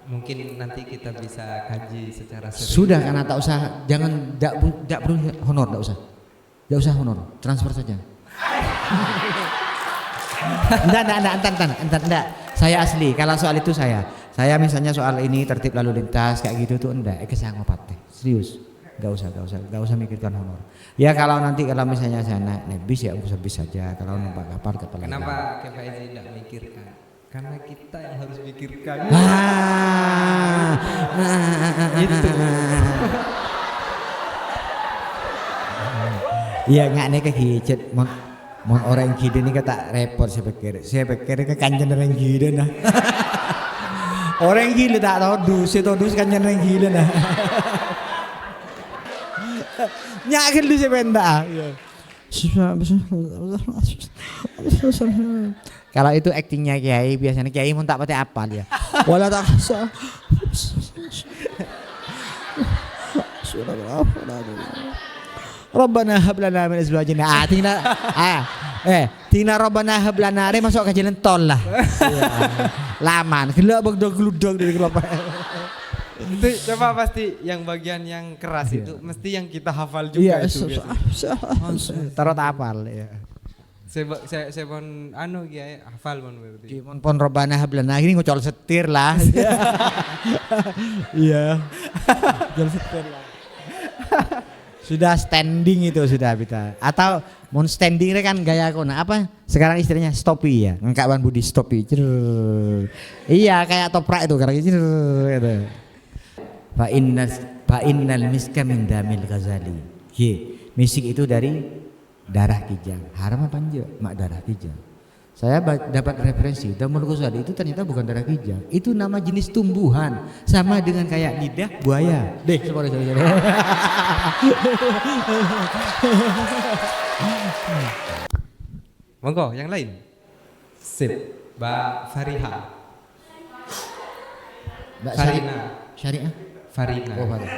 Mungkin nanti kita bisa kaji secara serius. Sudah karena tak usah, jangan tidak perlu honor, tidak usah honor, transfer saja. Enggak. Saya asli. Kalau soal itu saya misalnya soal ini tertib lalu lintas kayak gitu tuh enggak. Saya ngopat deh. Serius. Gak usah mikirkan honor. Ya kalau misalnya saya naik bis ya usah bis saja. Kalau numpak kapal kapal. Kenapa Kak Faizi tidak mikirkan? Karena kita yang harus mikirkan. Itu. Iya nggak nih kehijat. Mon orang gede ini kata repot saya pikir ke kanjen orang gede nah. Orang gila tak tahu dus kanjen orang gila nah. Nyakin lu saya pendak. Kalau itu aktingnya Kiai biasanya Kiai mau tak pakai apa dia. Wala tak Rabbana hab lana min azwajina. Tina Rabbana hab lana re masuk ke jalan tol lah. Laman gelak gludog dari kelapa. Itu coba pasti yang bagian yang keras itu mesti yang kita hafal juga itu biasanya. Taruh tak hafal ya. Saya pun Kiai hafal pun berarti. Pon Rabbana hab lana ini ngocol setir lah. Iya. Ngocol setir lah. Sudah standing itu sudah kita. Atau mau standing kan gaya aku apa? Sekarang istilahnya stopi ya. Ngangkat Wan Budi stopi. Iya kayak toprak itu karena gitu. Fa innal miska min damil ghazali. Misik itu dari darah kijang. Haram apa enggak? Mak darah kijang. Saya dapat referensi Damul Ghazali itu ternyata bukan darah kijang. Itu nama jenis tumbuhan sama dengan kayak lidah buaya. Sorry. Monggo yang lain. Sip. Mbak Fariha. Mbak Syariah? Farina. Oh, Farina.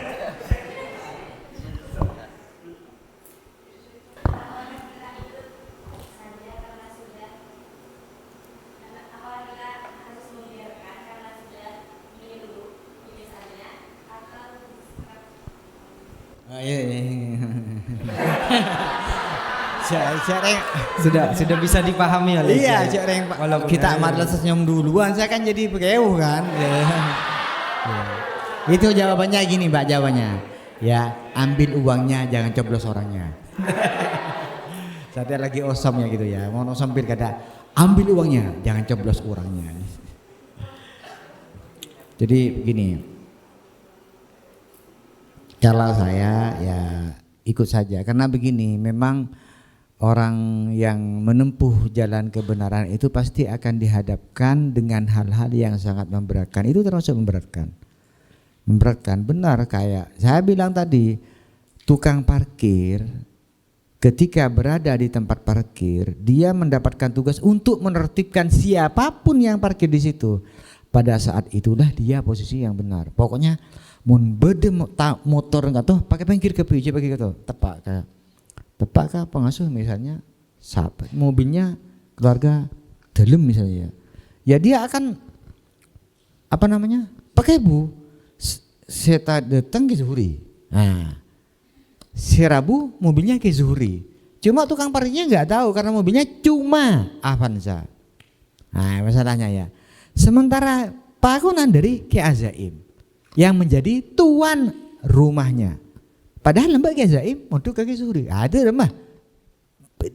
Sudah bisa dipahami oleh iya kita malah senyum duluan saya kan jadi pegawai kan itu jawabannya gini Mbak jawabannya ya ambil uangnya jangan coblos orangnya. Saya lagi osom ya gitu ya mau osom pilkada ambil uangnya jangan coblos orangnya. Jadi begini kalau saya ya ikut saja karena begini memang orang yang menempuh jalan kebenaran itu pasti akan dihadapkan dengan hal-hal yang sangat memberatkan. Itu termasuk memberatkan. Memberatkan benar kayak saya bilang tadi tukang parkir ketika berada di tempat parkir dia mendapatkan tugas untuk menertibkan siapapun yang parkir di situ. Pada saat itulah dia posisi yang benar. Pokoknya mun bede motor enggak tuh pakai pinggir ke piye pakai gitu tepak kah pengasuh misalnya sahabat mobilnya keluarga dalam misalnya ya dia akan apa namanya pakai bu seta datang ke zuhuri si Rabu mobilnya ke zuhuri cuma tukang parkirnya nggak tahu karena mobilnya cuma Avanza masalahnya ya sementara pakunan dari ke Azaim yang menjadi tuan rumahnya. Padahal lembaga Zaim untuk kaki zuhri. Ada remah.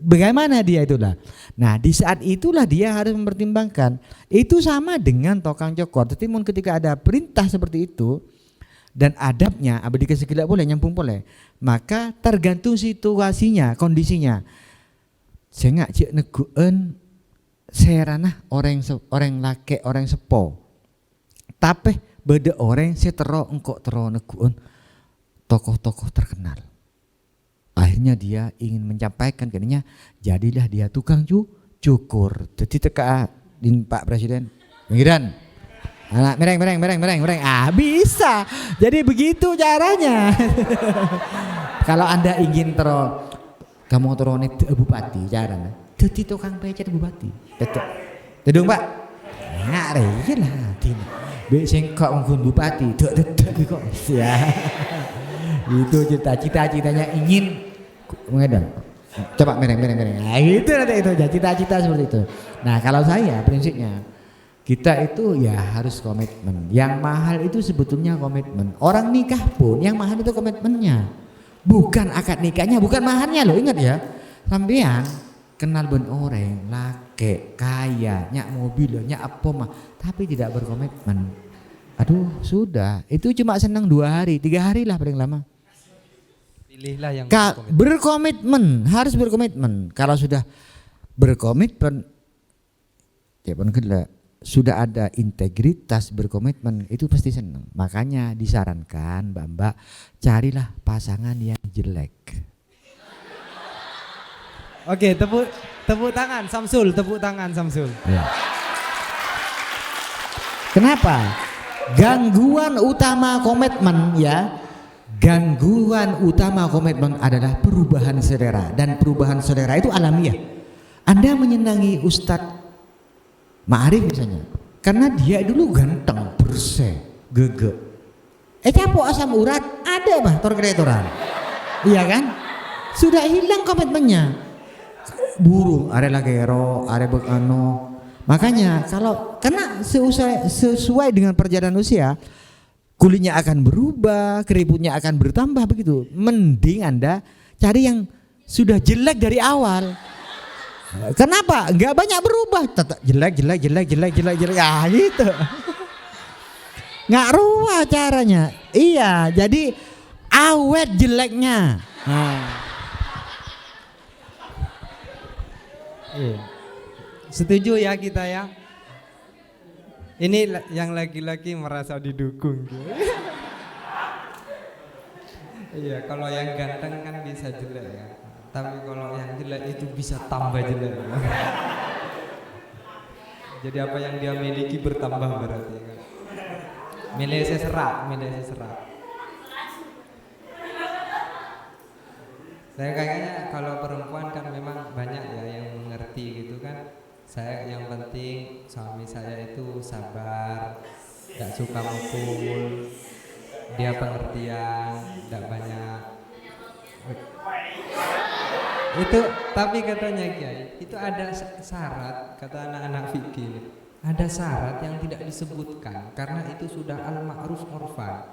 Bagaimana dia itulah. Nah di saat itulah dia harus mempertimbangkan. Itu sama dengan tokang cokor. Tapi ketika ada perintah seperti itu dan adabnya abdi kesekilak boleh nyampung boleh. Maka tergantung situasinya, kondisinya. Saya ngak cek neguan serana orang laki orang sepo. Tapi beda orang setero engkau tero neguan tokoh-tokoh terkenal. Akhirnya dia ingin menyampaikan katanya jadilah dia tukang cukur. Jadi teka din Pak Presiden. Pinggiran. Anak mereng. Bisa. Jadi begitu caranya. Kalau Anda ingin kamu terone bupati caranya. Jadi tukang becet bupati. Betul. Dedung Pak. Nggak lah. Bek singkok nggon bupati, dek kok. Ya. Itu cita-citanya ingin mengedon. Coba mereng. Nah, itu nanti itu aja cita-cita seperti itu. Nah, kalau saya prinsipnya kita itu ya harus komitmen. Yang mahal itu sebetulnya komitmen. Orang nikah pun yang mahal itu komitmennya. Bukan akad nikahnya, bukan maharnya loh, ingat ya. Sampean kenal ben orang, laki, kaya, nyak mobil, nyak apa mah, tapi tidak berkomitmen. Aduh, sudah. Itu cuma senang 2 hari, 3 hari lah paling lama. Pilihlah yang berkomitmen, harus berkomitmen. Kalau sudah berkomitmen, ya pun sudah ada integritas berkomitmen, itu pasti senang. Makanya disarankan mbak-mbak, carilah pasangan yang jelek. Oke, tepuk tangan Samsul, tepuk tangan Samsul. Ya. Kenapa? Gangguan utama komitmen ya. Gangguan utama komitmen adalah perubahan selera, dan perubahan selera itu alamiah. Anda menyenangi Ustadz Ma'arif misalnya, karena dia dulu ganteng, bersih, gege. Capok asam urat, ada bah tor-keretoran. Iya kan? Sudah hilang komitmennya. Burung, are lagero, are bekano. Makanya karena sesuai dengan perjalanan usia, kulitnya akan berubah, keriputnya akan bertambah begitu. Mending Anda cari yang sudah jelek dari awal. Kenapa? Enggak banyak berubah, tetap jelek. Ah gitu. Nggak rubah caranya. Iya, jadi awet jeleknya. Setuju ya kita ya. Ini yang laki-laki merasa didukung. Iya, kalau yang ganteng kan bisa jelek ya. Tapi kalau yang jelek itu bisa tambah jelek. Jadi apa yang dia miliki bertambah berarti kan. Milih seserak. Saya kayaknya kalau perempuan kan memang banyak ya yang mengerti gitu kan. Saya yang penting suami saya itu sabar, gak suka mukul, dia pengertian, gak banyak. Itu tapi katanya Kiai, itu ada syarat, kata anak-anak fikih. Ada syarat yang tidak disebutkan karena itu sudah al-ma'ruf urfan.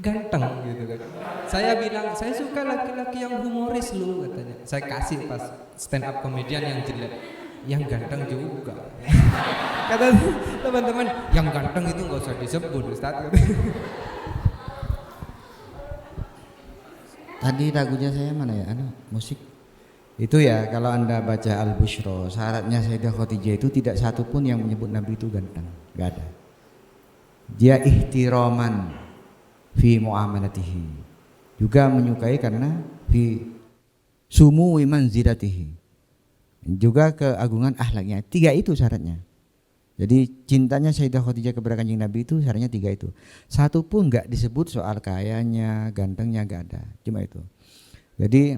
Ganteng gitu kan. Saya bilang, saya suka laki-laki yang humoris lu katanya. Saya kasih pas stand up komedian yang jelek. Yang ganteng juga. Kata teman-teman, yang ganteng itu nggak usah disebut Ustaz. Tadi lagunya saya mana ya? Musik. Itu ya kalau Anda baca Al-Bushra, syaratnya Sayyidah Khadijah itu tidak satu pun yang menyebut Nabi itu ganteng, nggak ada. Dia ihtiraman fi muamalatihi, juga menyukai karena fi sumu manzilatihi, juga keagungan akhlaknya. 3 itu syaratnya. Jadi cintanya Sayyidah Khadijah kepada Kanjeng Nabi itu syaratnya 3 itu. Satu pun nggak disebut soal kayanya, gantengnya, nggak ada. Cuma itu. Jadi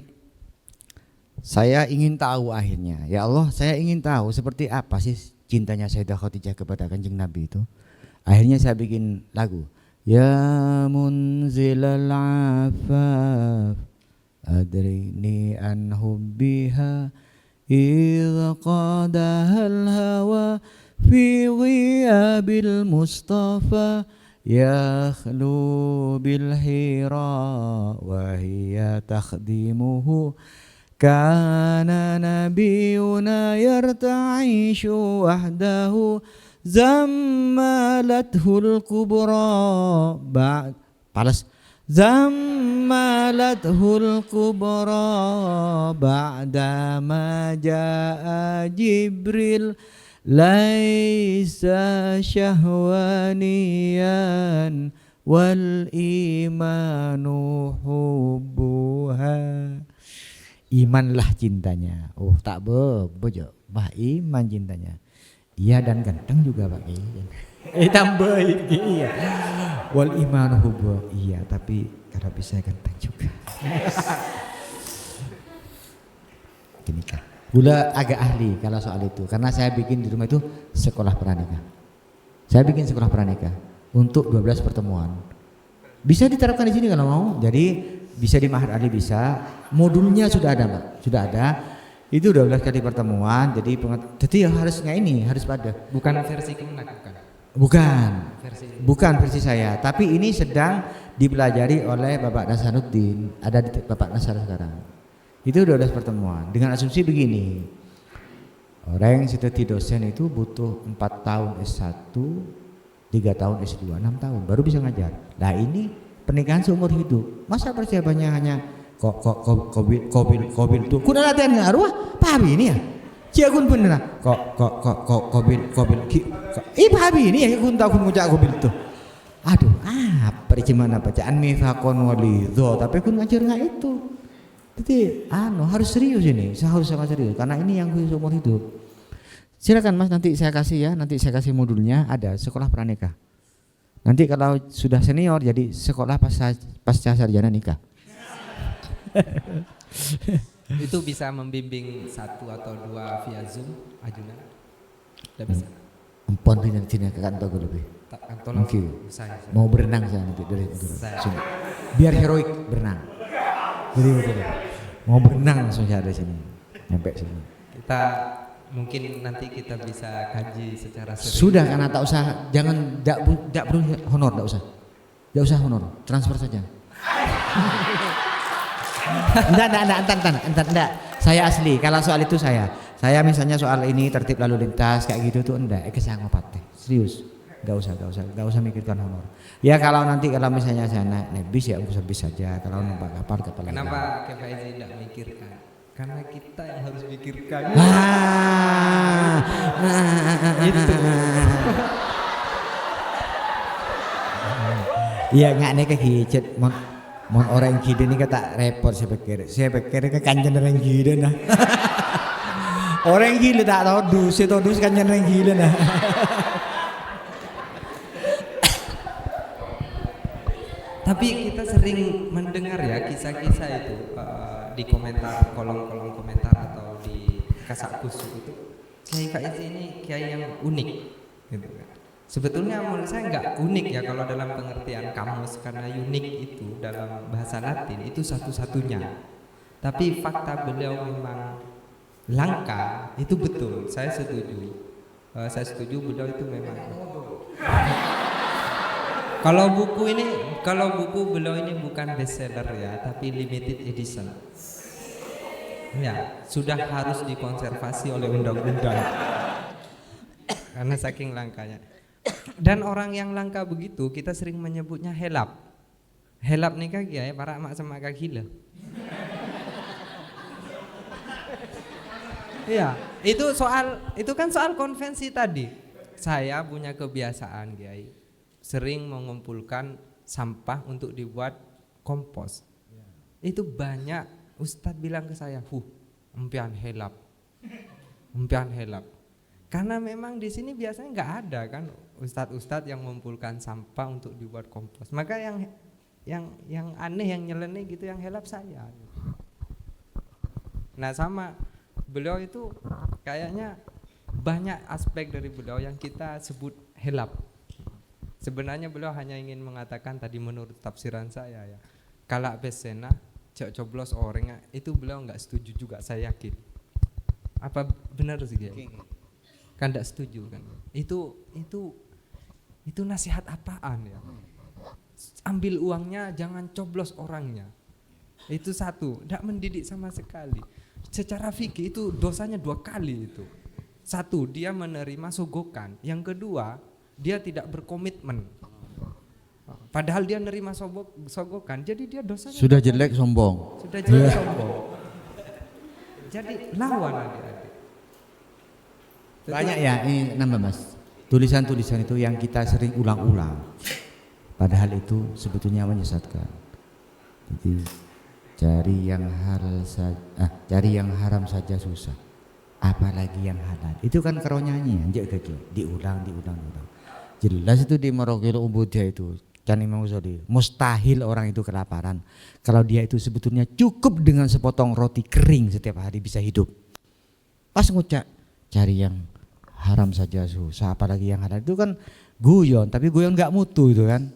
saya ingin tahu akhirnya, ya Allah, saya ingin tahu seperti apa sih cintanya Sayyidah Khadijah kepada Kanjeng Nabi itu. Akhirnya saya bikin lagu. Ya munzilal afaf adrini an hubbiha idh qadahal hawa fi ghiyabil mustafa yakhlu bil hira wa hiya takhdimuhu kana nabiyuna yarta'ishu wahdahu zammalathul kubra palas zammalathul kubra ba'da ma jaa Jibril laisa syahwaniyan wal imanu hubbuha. Imanlah cintanya. Oh tak bojo, bah iman cintanya. Iya dan ganteng juga Pak. Tambah iya. Wal imanu hubbuha. Iya tapi karena bisa ganteng juga. Gini kan. Gula agak ahli kalau soal itu karena saya bikin di rumah itu sekolah pranikah. Saya bikin sekolah pranikah untuk 12 pertemuan. Bisa diterapkan di sini kalau mau. Jadi bisa di Mahat Ali bisa. Modulnya sudah ada, Pak. Sudah ada. Itu 12 kali pertemuan. Jadi harus nggak ini, harus pada. Bukan versi Kemenak, bukan. Bukan versi saya. Tapi ini sedang dipelajari oleh Bapak Nasaruddin. Ada di Bapak Nasar sekarang. Itu 12 pertemuan. Dengan asumsi begini. Orang yang seperti dosen itu butuh 4 tahun S1, 3 tahun S2, 6 tahun baru bisa ngajar. Nah ini pernikahan seumur hidup. Masa persiapannya hanya kobil tuh. Kuda latihan ngaruh, pahabi ini ya. Ciakun bener kobil. Pahabi ini ya kun tahu kun ngucap kobil tuh. Aduh, apa gimana bacaan mifakon walidho, tapi kun ngajar nggak itu. Jadi harus serius ini, harus sangat serius karena ini yang seumur hidup. Silakan Mas, nanti saya kasih modulnya, ada sekolah pranikah. Nanti kalau sudah senior jadi sekolah pasca sarjana nikah. Itu bisa membimbing 1 atau 2 via Zoom, ajunan. Udah bisa. Empon sini ke kantor gue lebih. Mungkin mau berenang saya nanti dari sini. Biar heroik berenang. Jadi mau berenang langsung saya ada sini, nyampe sini. Kita mungkin nanti kita bisa kaji secara serius. Sudah karena tak usah, jangan tidak perlu honor, tidak usah honor, transfer saja. Enggak. Saya asli. Kalau soal itu saya misalnya soal ini tertib lalu lintas kayak gitu tuh enggak. Saya ngopat teh, serius. Enggak usah mikirkan honor. Ya kalau misalnya saya naik bis ya bisa bis saja. Kalau numpak kapal. Kenapa Kak Faizi tidak mikirkan? Karena kita yang harus pikirkan. Itu. Iya nggak nih kehicet mon orang gede ini kata repot saya pikir ke kanjen orang gede nah. Orang gila tak tahu dus kanjen orang gila nah. Tapi kita sering mendengar ya kisah-kisah itu di kolom komentar atau di Kasakus itu. Kiai Faizi ini kiai yang unik gitu kan. Sebetulnya menurut saya nggak unik ya kalau dalam pengertian kamus, karena unik itu dalam bahasa Latin itu satu-satunya. Tapi fakta beliau memang langka itu betul. Saya setuju beliau itu memang. Kalau buku beliau ini bukan bestseller ya, tapi limited edition. Ya, sudah harus dikonservasi oleh undang-undang. Karena saking langkanya. Dan orang yang langka begitu kita sering menyebutnya helap. Helap nih kaki ya, para mak sama kaki gila. Iya, itu kan soal konvensi tadi. Saya punya kebiasaan, Kiai, sering mengumpulkan sampah untuk dibuat kompos. Itu banyak Ustadz bilang ke saya, empian helap. Karena memang di sini biasanya nggak ada kan ustadz yang mengumpulkan sampah untuk dibuat kompos. Maka yang aneh, yang nyeleneh gitu, yang helap saya. Nah sama beliau itu kayaknya banyak aspek dari beliau yang kita sebut helap. Sebenarnya beliau hanya ingin mengatakan tadi menurut tafsiran saya ya, kalau besena coblos orangnya itu beliau nggak setuju juga, saya yakin. Apa benar sih dia? Kan tidak setuju kan? Itu nasihat apaan ya? Ambil uangnya, jangan coblos orangnya. Itu satu, tidak mendidik sama sekali. Secara fikih itu dosanya 2 kali itu. Satu, dia menerima sogokan. Yang kedua, dia tidak berkomitmen. Padahal dia nerima sogokan, jadi dia dosanya sudah jelek sombong. Jadi lawan adik-adik. Banyak ya, ini nambah Mas. Tulisan-tulisan itu yang kita sering ulang-ulang. Padahal itu sebetulnya menyesatkan. Jadi cari yang haram saja susah. Apalagi yang halal. Itu kan keronyanyi, diulang. Jelas itu di Marogil Ubudiyah itu. Kan Imam Ghazali, mustahil orang itu kelaparan kalau dia itu sebetulnya cukup dengan sepotong roti kering setiap hari bisa hidup. Pas ngucap cari yang haram saja susah, apalagi yang halal, itu kan guyon, tapi guyon nggak mutu itu kan.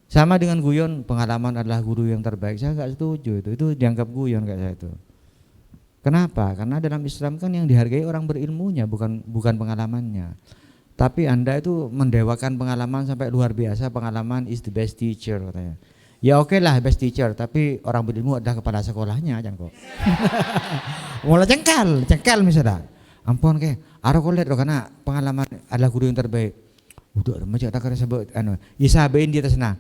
Sama dengan guyon pengalaman adalah guru yang terbaik, saya nggak setuju itu dianggap guyon kayak saya itu. Kenapa? Karena dalam Islam kan yang dihargai orang berilmunya, bukan pengalamannya. Tapi Anda itu mendewakan pengalaman sampai luar biasa, pengalaman is the best teacher katanya. Ya oke lah best teacher, tapi orang berilmu adalah kepala sekolahnya aja kok. Mulai cengkal misalnya. Ampun ke, aku lihat loh karena pengalaman adalah guru yang terbaik. Udah macam tak kira sebut isabein dia tersena.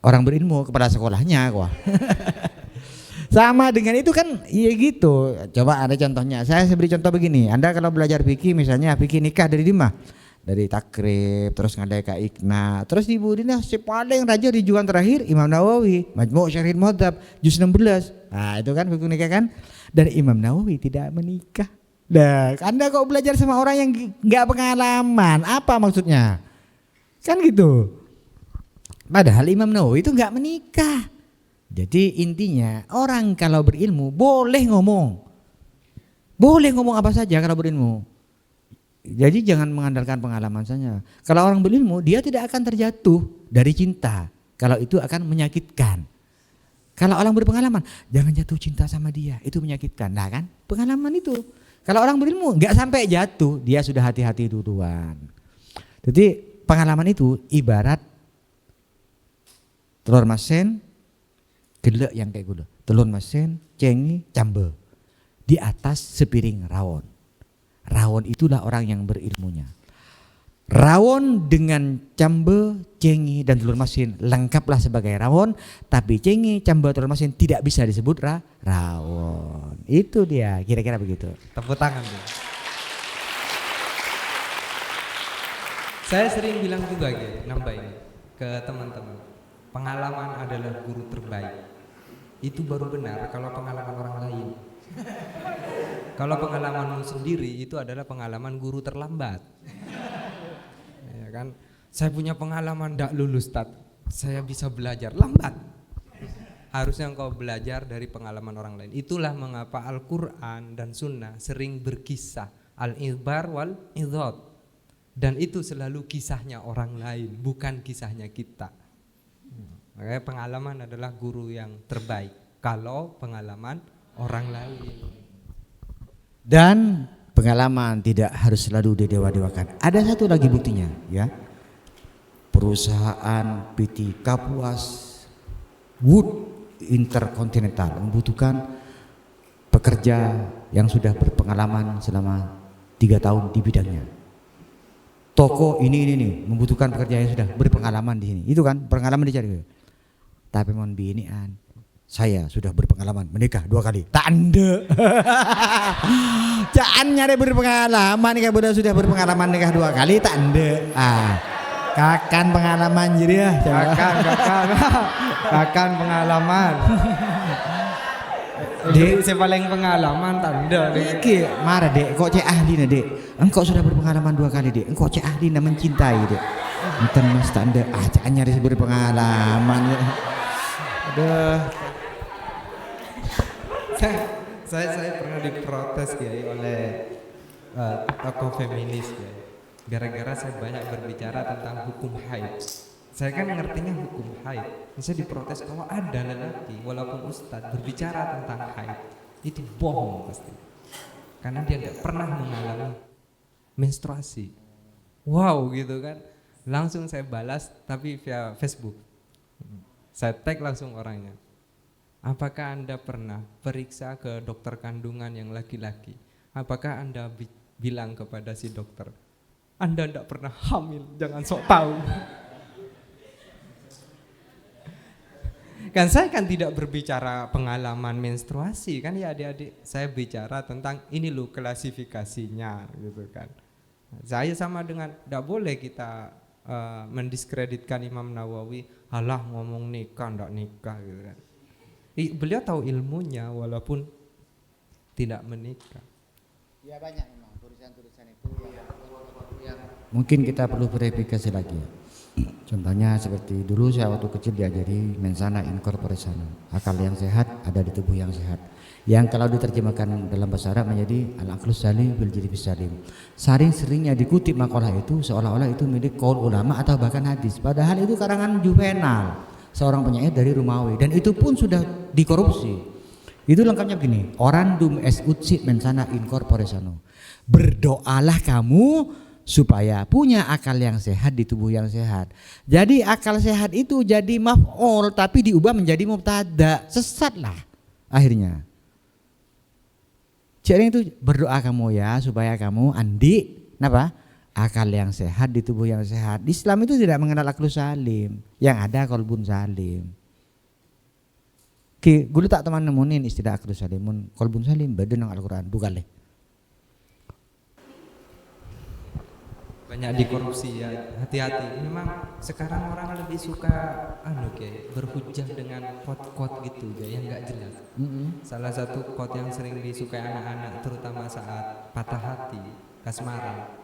Orang berilmu kepala sekolahnya kok. Sama dengan itu kan iya gitu. Coba ada contohnya. Saya beri contoh begini. Anda kalau belajar fikih misalnya fikih nikah dari mana? Dari takrib, terus ngadai ka ikna, terus di Budina si paling raja rujukan terakhir Imam Nawawi, Majmu' Syarhil Muhadzab juz 16. Nah, itu kan fikih nikah kan. Dan Imam Nawawi tidak menikah. Nah, Anda kok belajar sama orang yang enggak pengalaman? Apa maksudnya? Kan gitu. Padahal Imam Nawawi itu enggak menikah. Jadi intinya orang kalau berilmu boleh ngomong apa saja kalau berilmu. Jadi jangan mengandalkan pengalaman saja. Kalau orang berilmu dia tidak akan terjatuh dari cinta. Kalau itu akan menyakitkan. Kalau orang berpengalaman jangan jatuh cinta sama dia, itu menyakitkan. Nah kan pengalaman itu. Kalau orang berilmu nggak sampai jatuh, dia sudah hati-hati duluan. Jadi pengalaman itu ibarat telur masen gelek yang kayak gula. Telur masen cengi cambe. Di atas sepiring rawon. Rawon itulah orang yang berilmunya. Rawon dengan cambe, cengi dan telur masin lengkaplah sebagai rawon, tapi cengi, cambe, telur masin tidak bisa disebut rawon. Itu dia, kira-kira begitu. Tepuk tangan tuh. Saya sering bilang juga gitu, nambahin ke teman-teman. Pengalaman adalah guru terbaik. Itu baru benar kalau pengalaman orang lain. Kalau pengalamanmu sendiri itu adalah pengalaman guru terlambat. Ya kan? Saya punya pengalaman tidak lulus Tat. Saya bisa belajar lambat. Harusnya engkau belajar dari pengalaman orang lain. Itulah mengapa Al-Qur'an dan Sunnah sering berkisah al-ikhbar wal idhad. Dan itu selalu kisahnya orang lain, bukan kisahnya kita. Makanya pengalaman adalah guru yang terbaik kalau pengalaman orang lain. Dan pengalaman tidak harus selalu didewa-dewakan. Ada satu lagi buktinya ya. Perusahaan PT Kapuas Wood Intercontinental membutuhkan pekerja yang sudah berpengalaman selama 3 tahun di bidangnya. Toko ini membutuhkan pekerja yang sudah berpengalaman di sini. Itu kan pengalaman dicari. Tapi mohon binian, saya sudah berpengalaman menikah 2 kali. Tanda. Jangan nyari berpengalaman nikah sudah berpengalaman nikah 2 kali tanda. Kakan pengalaman jadi ya. Kakan pengalaman. Dek, saya paling pengalaman tanda. Iki marah dek, kok cek ahli nih dek. Engkau sudah berpengalaman 2 kali dek. Engkau cek ahli na mencintai dek. Enten mas tanda. Jangan nyari berpengalaman. Aduh. Saya pernah diprotes Kiai oleh tokoh feminis ya. Gara-gara saya banyak berbicara tentang hukum haid. Saya kan ngertinya hukum haid. Saya diprotes kalau ada lelaki walaupun ustadz berbicara tentang haid itu bohong pasti. Karena dia tidak pernah mengalami menstruasi. Wow gitu kan. Langsung saya balas tapi via Facebook. Saya tag langsung orangnya. Apakah Anda pernah periksa ke dokter kandungan yang laki-laki? Apakah Anda bilang kepada si dokter, Anda tidak pernah hamil, jangan sok tahu. Kan saya kan tidak berbicara pengalaman menstruasi kan ya adik-adik. Saya bicara tentang ini loh klasifikasinya gitu kan. Saya sama dengan tidak boleh kita mendiskreditkan Imam Nawawi. Alah ngomong nikah ndak nikah gitu kan. Beliau tahu ilmunya walaupun tidak menikah. Ya banyak memang tulisan-tulisan itu yang mungkin kita perlu verifikasi lagi. Contohnya seperti dulu saya waktu kecil diajari mensana in corpore sano. Akal yang sehat ada di tubuh yang sehat. Yang kalau diterjemahkan dalam bahasa Arab menjadi al-aqlus salim bil jilbis salim. Sering-seringnya dikutip makalah itu seolah-olah itu milik qaul ulama atau bahkan hadis. Padahal itu karangan Juvenal, seorang penyair dari Romawi, dan itu pun sudah dikorupsi. Itu lengkapnya begini, orandum est ut mensana in corpore sano. Berdoalah kamu supaya punya akal yang sehat di tubuh yang sehat. Jadi akal sehat itu jadi maf'ul tapi diubah menjadi mubtada. Sesatlah akhirnya. Jadi itu berdoa kamu ya supaya kamu andi kenapa? Akal yang sehat di tubuh yang sehat. Islam itu tidak mengenal aklus salim, yang ada qalbun salim. Ki, guru tak teman nemuin istilah aklus salimun, qalbun salim badan nang Al-Qur'an bukan leh. Banyak dikorupsi ya, hati-hati. Memang sekarang orang lebih suka berhujah dengan quote-quote gitu ya, yang enggak jelas. Salah satu quote yang sering disukai anak-anak terutama saat patah hati, kasmaran,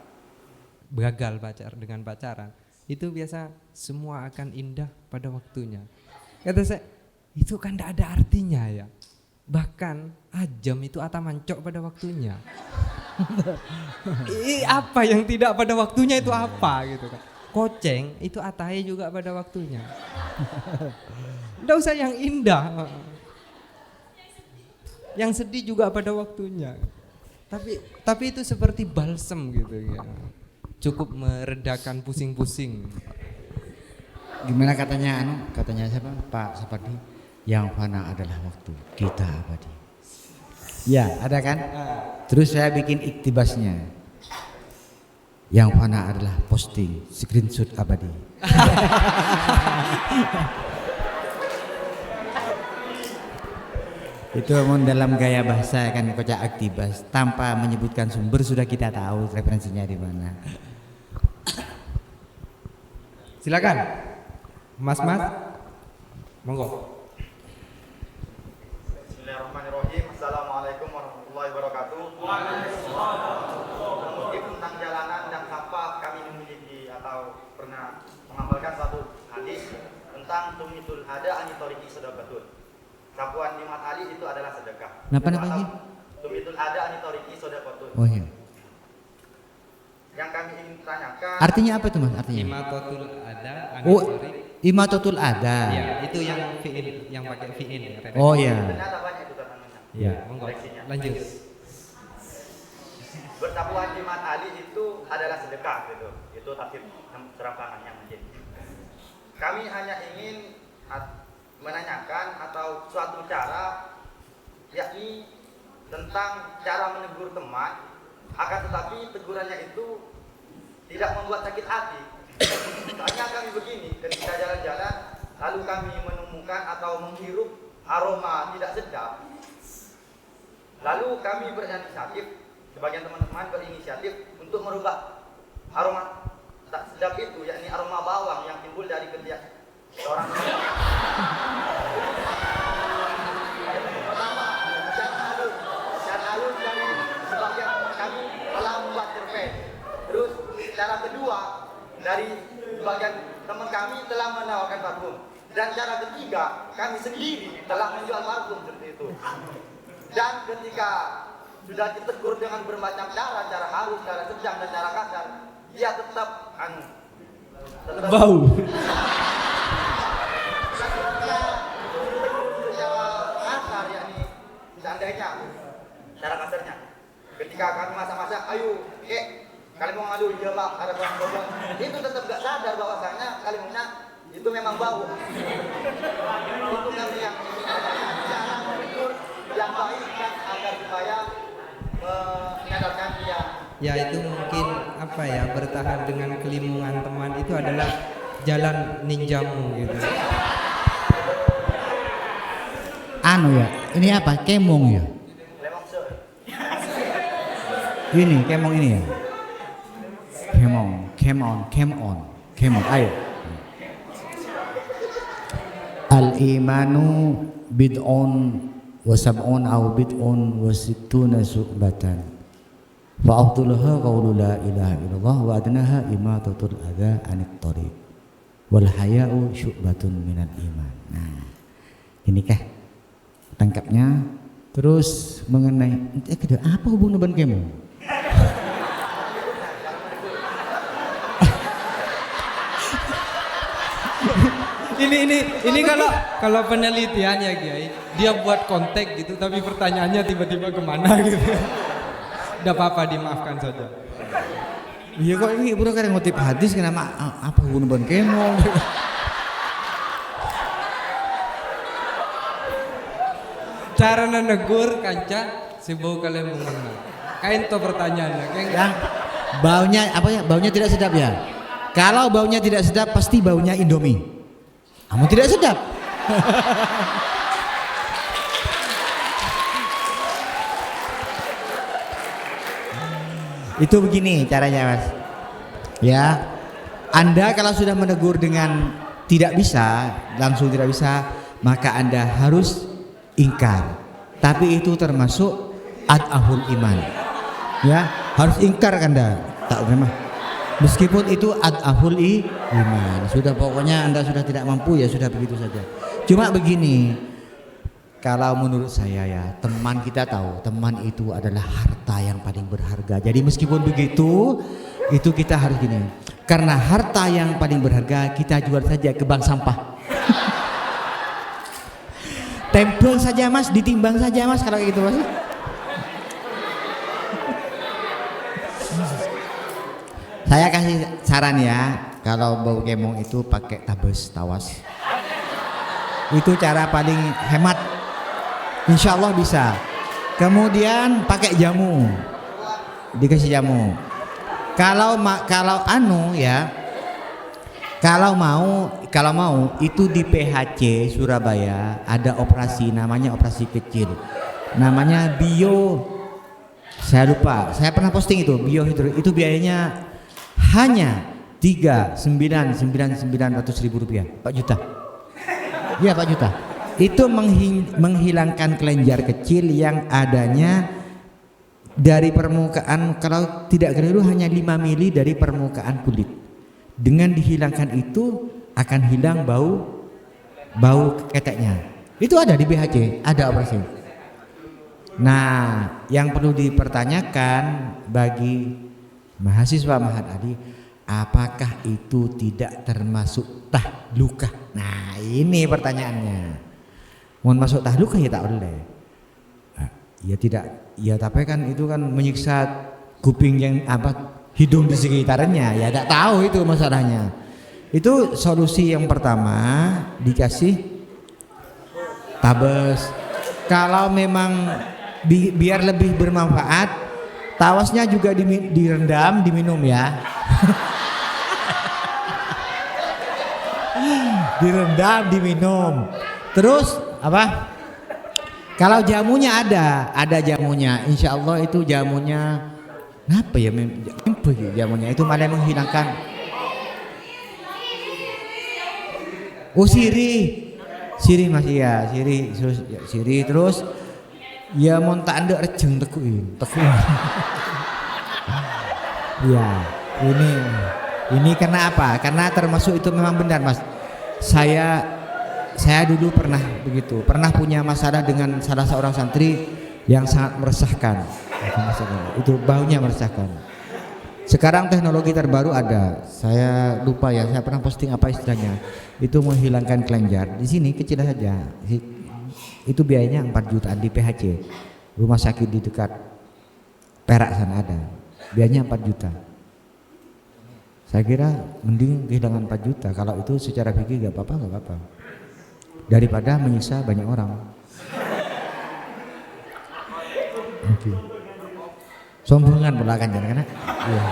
gagal dengan pacaran, itu biasa semua akan indah pada waktunya. Kata saya, itu kan tidak ada artinya ya. Bahkan ajam itu atamancok pada waktunya. Apa yang tidak pada waktunya itu apa gitu kan. Koceng itu atahe juga pada waktunya. Tidak usah yang indah. Yang sedih juga pada waktunya. Tapi itu seperti balsem gitu ya. Cukup meredakan pusing-pusing. Gimana katanya siapa? Pak Sapardi, yang fana adalah waktu, kita abadi. Ya, ada kan? Terus saya bikin iktibasnya. Yang fana adalah posting, screenshot abadi. Itu dalam gaya bahasa kan kocak aktibas, tanpa menyebutkan sumber sudah kita tahu referensinya di mana. Silakan. Mas, monggo. Bismillahirrahmanirrahim. Assalamualaikum warahmatullahi wabarakatuh. Mungkin tentang jalanan dan sampah kami memiliki atau pernah mengamalkan satu hadis tentang tumitul hada anitoriki sedekatun. Sapuan Jumat Ali itu adalah sedekah. Kenapa namanya? Tumitul hada anitoriki sedekatun. Oh iya. Yang kami ingin tanyakan. Artinya apa itu Mas? Artinya? Imatotul ada, Imatotul ada. Ya, itu yang fi'il, yang pakai fi'il. Oh iya. Ternyata banyak itu katanya. Ya, monggo. Lanjut. Bersapuan Jumat Ali itu adalah sedekah gitu. Itu tafsir serampangannya mungkin. Kami hanya ingin menanyakan atau suatu cara, yakni tentang cara menegur teman, akan tetapi tegurannya itu tidak membuat sakit hati. Soalnya kami begini, ketika jalan-jalan lalu kami menemukan atau menghirup aroma tidak sedap, lalu kami berinisiatif, sebagian teman-teman berinisiatif untuk merubah aroma tak sedap itu, yakni aroma bawang yang timbul dari ketiak orang. Secara halus dari sebagian kami telah membuat cerpen. Terus cara kedua dari sebagian teman kami telah menawarkan parfum. Dan cara ketiga kami sendiri telah menjual parfum seperti itu. Dan ketika sudah ditegur dengan bermacam cara halus, cara sedang dan cara kasar, dia tetap Bau. Kasar, yakni seandainya cara kasarnya ketika kami masak-masak, ayo kalian mau ngadu jebak ada orang goblok, itu tetap gak sadar bahwasanya kalimatnya itu memang bau. Itu kami yang cara menegur yang baik kan, agar supaya menyadarkan dia. Ya itu mungkin apa ya, bertahan dengan kelimungan teman itu adalah jalan ninjamu gitu. Anu ya, ini apa? Kemong ya? Ini kemong ini ya? Kemong, ayo. Al-imanu bid'un wa sab'un aw bid'un wa sittuna su'batan. Fa afdaluha qawlu la ilaha illallah wa adnaha imatatul adza anit thariq. wal haya'u syu'batun minal iman. Nah, ini kah tangkapnya. Terus mengenai apa hubungan dengan kamu? Ini kalau penelitian ya Kiai, dia buat kontek gitu tapi pertanyaannya tiba-tiba kemana gitu. Udah apa-apa, dimaafkan saja. Iya kok ini bukan kadang ngutip hadis kenapa apa hubungan dengan kamu? Cara negur kanca sebau kalian mengenal. Kain to pertanyaannya. Yang baunya apa ya? Baunya tidak sedap ya. Kalau baunya tidak sedap pasti baunya Indomie. Kamu tidak sedap. Itu begini caranya Mas. Ya, Anda kalau sudah menegur dengan tidak bisa, langsung tidak bisa, maka Anda harus ingkar. Tapi itu termasuk ad'aful iman. Ya, harus ingkar Anda. Tak terima. Meskipun itu ad'aful iman. Sudah pokoknya Anda sudah tidak mampu ya sudah begitu saja. Cuma begini, kalau menurut saya ya, teman kita tahu, teman itu adalah harta yang paling berharga. Jadi meskipun begitu, itu kita harus gini. Karena harta yang paling berharga kita jual saja ke bank sampah. Tempel saja Mas, ditimbang saja Mas kalau gitu Mas. Saya kasih saran ya, kalau bau kemong itu pakai tabes tawas. Itu cara paling hemat. Insya Allah bisa. Kemudian pakai jamu, dikasih jamu. Kalau anu ya, kalau mau itu di PHC Surabaya ada operasi namanya operasi kecil, namanya bio. Saya lupa, saya pernah posting itu biohidro. Itu biayanya hanya 3.999.000 rupiah, 4 juta. Iya 4 juta. Itu menghilangkan kelenjar kecil yang adanya dari permukaan, kalau tidak keliru hanya 5 mili dari permukaan kulit. Dengan dihilangkan itu akan hilang bau keteknya. Itu ada di BHC, ada operasi. Nah, yang perlu dipertanyakan bagi mahasiswa Mahat Ali, apakah itu tidak termasuk tahlukah? Nah, ini pertanyaannya. Mau masuk tahlukah ya tak boleh. Nah, ya tidak, ya tapi kan itu kan menyiksa kuping yang hidung di sekitarnya, ya tak tahu itu masalahnya. Itu solusi yang pertama, dikasih tabes. Kalau memang biar lebih bermanfaat, tawasnya juga direndam, diminum ya. Direndam, diminum. Terus apa? Kalau jamunya ada jamunya. Insya Allah itu jamunya apa ya? Jamunya itu malah menghilangkan. Oh sirih masih ya, sirih terus ya montak andek rejeng tekuin. Ya ini karena apa? Karena termasuk itu memang benar Mas. Saya dulu pernah begitu, pernah punya masalah dengan salah seorang santri yang sangat meresahkan. Itu baunya meresahkan. Sekarang teknologi terbaru ada, saya lupa ya, saya pernah posting apa istilahnya. Itu menghilangkan kelenjar. Di sini kecil saja. Itu biayanya 4 jutaan di PHC. Rumah sakit di dekat Perak sana ada. Biayanya 4 juta. Saya kira mending kehilangan 4 juta. Kalau itu secara fikih gak apa-apa. Daripada menyiksa banyak orang. Oke. Sombongan belakang jangan kena. Iya.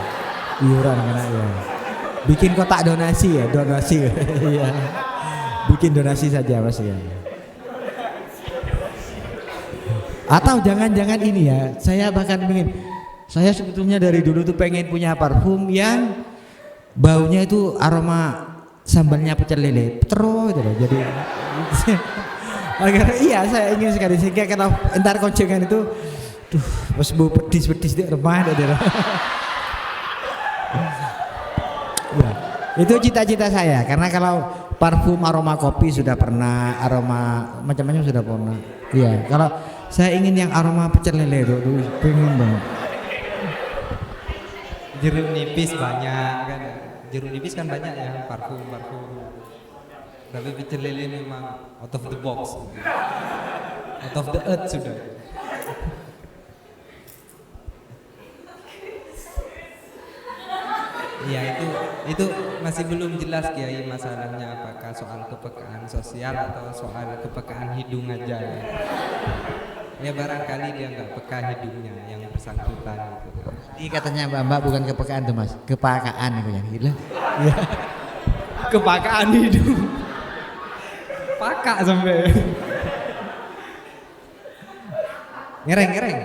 Iuran kena ya. Bikin kotak donasi ya, Iya. Bikin donasi saja Mas ya. Atau jangan-jangan ini ya, saya sebetulnya dari dulu tuh pengen punya parfum yang baunya itu aroma sambalnya pecel lele, petro gitu loh. Jadi agar iya saya ingin sekali sehingga kalau entar koncengan itu pas bau pedis di rumah ada. Ya. Itu cita-cita saya, karena kalau parfum aroma kopi sudah pernah, aroma macam-macam sudah pernah. Iya, kalau saya ingin yang aroma pecel lele itu, pengen banget. Jeruk nipis banyak kan. Jeruk nipis kan banyak ya, parfum. Tapi pecel lele memang out of the box. Out of the earth sudah. Iya, itu masih belum jelas Kiai masalahnya, apakah soal kepekaan sosial atau soal kepekaan hidung aja ya. Ya barangkali dia nggak peka hidungnya yang bersangkutan gitu. Ini katanya Mbak bukan kepekaan tuh Mas, kepakaan itu yang gila. Iya. Kepakaan hidung. Pakak sampai. Ngereng.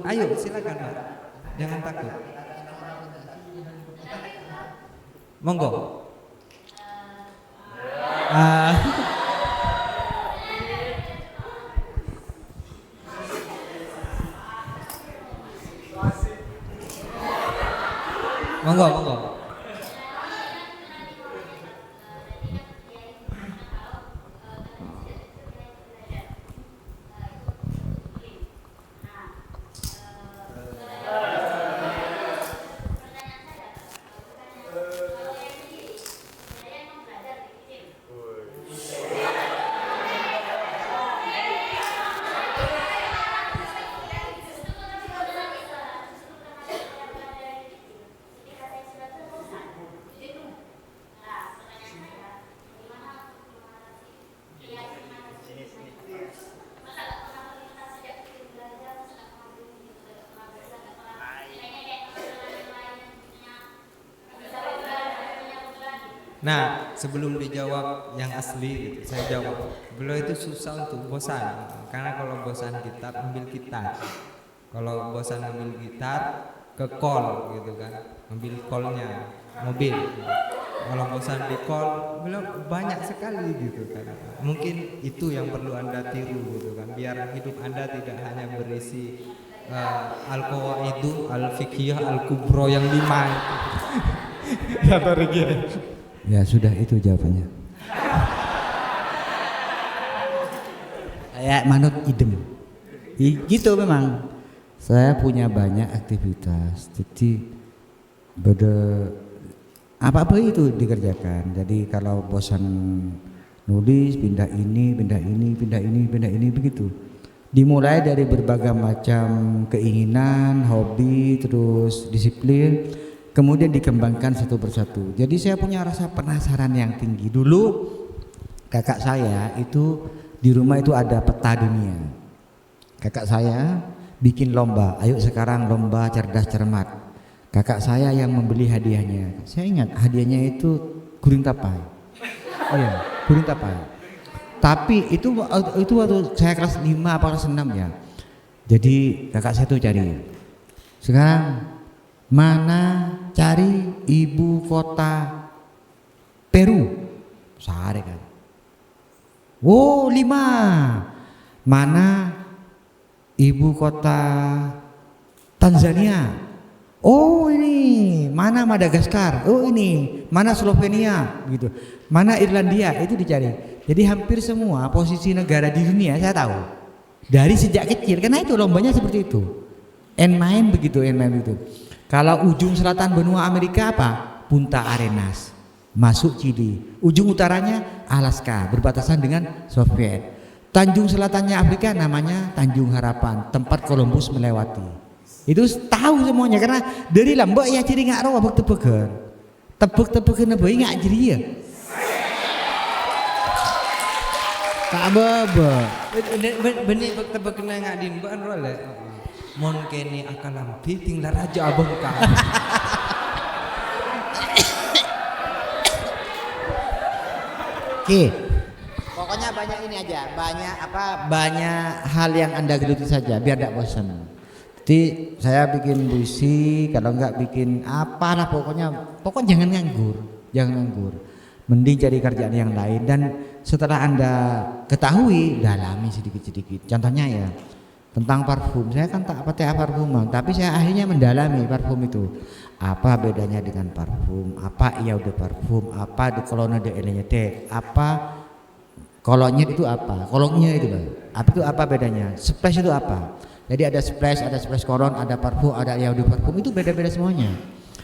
Ayo silakan Pak. Jangan takut. Monggo. Monggo. Nah, sebelum dijawab yang asli, saya jawab. Beliau itu susah untuk bosan, karena kalau bosan gitar ambil gitar. Kalau bosan ambil gitar ke call gitu kan, ambil callnya mobil. Kalau bosan di call, beliau banyak sekali gitu kan. Mungkin itu yang perlu Anda tiru gitu kan, biar hidup Anda tidak hanya berisi al-qawaidu, al-fiqhiyah, al-kubro yang 5. Ya pergi. Ya sudah, itu jawabannya. Kayak manut idem. Gitu memang. Saya punya banyak aktivitas. Jadi apa-apa itu dikerjakan. Jadi kalau bosan nulis, pindah ini begitu. Dimulai dari berbagai macam keinginan, hobi, terus disiplin, kemudian dikembangkan satu persatu. Jadi saya punya rasa penasaran yang tinggi. Dulu kakak saya itu di rumah itu ada peta dunia. Kakak saya bikin lomba, ayo sekarang lomba cerdas cermat. Kakak saya yang membeli hadiahnya. Saya ingat hadiahnya itu guring tapai. Iya, guring tapai. Tapi itu waktu saya kelas 5 apa kelas 6 ya. Jadi kakak saya tuh cari. Sekarang mana cari ibu kota Peru? Sehari kan. Oh 5. Mana ibu kota Tanzania? Oh ini. Mana Madagaskar? Oh ini. Mana Slovenia? Gitu. Mana Irlandia? Itu dicari. Jadi hampir semua posisi negara di dunia saya tahu. Dari sejak kecil. Karena itu lombanya seperti itu. Main begitu. Kalau ujung selatan benua Amerika apa? Punta Arenas. Masuk Chili. Ujung utaranya Alaska, berbatasan dengan Soviet. Tanjung selatannya Afrika namanya Tanjung Harapan, tempat Columbus melewati. Itu tahu semuanya karena dari lambok ya ciri ngak roh abek tebegan. Tebek-tebegan bayi ngak jeri ya. Tak bebe. Benih tebek-tebegan ngak din ban role. Mon kene akalampi tinggal raja abang ka. Oke. Pokoknya banyak ini aja, banyak hal yang Anda geluti saja biar tidak bosan. Jadi saya bikin puisi, kalau enggak bikin apalah pokoknya jangan nganggur. Mending cari kerjaan yang lain dan setelah Anda ketahui dalami sedikit-sedikit. Contohnya ya, tentang parfum. Saya kan tak pakai parfuman, tapi saya akhirnya mendalami parfum itu. Apa bedanya dengan parfum? Apa iya udah parfum? Apa di kolonnya de elenya apa kolonnya itu apa? Kolonnya itu Bang. Apa itu apa bedanya? Splash itu apa? Jadi ada splash kolon, ada parfum, ada iya udah parfum, itu beda-beda semuanya.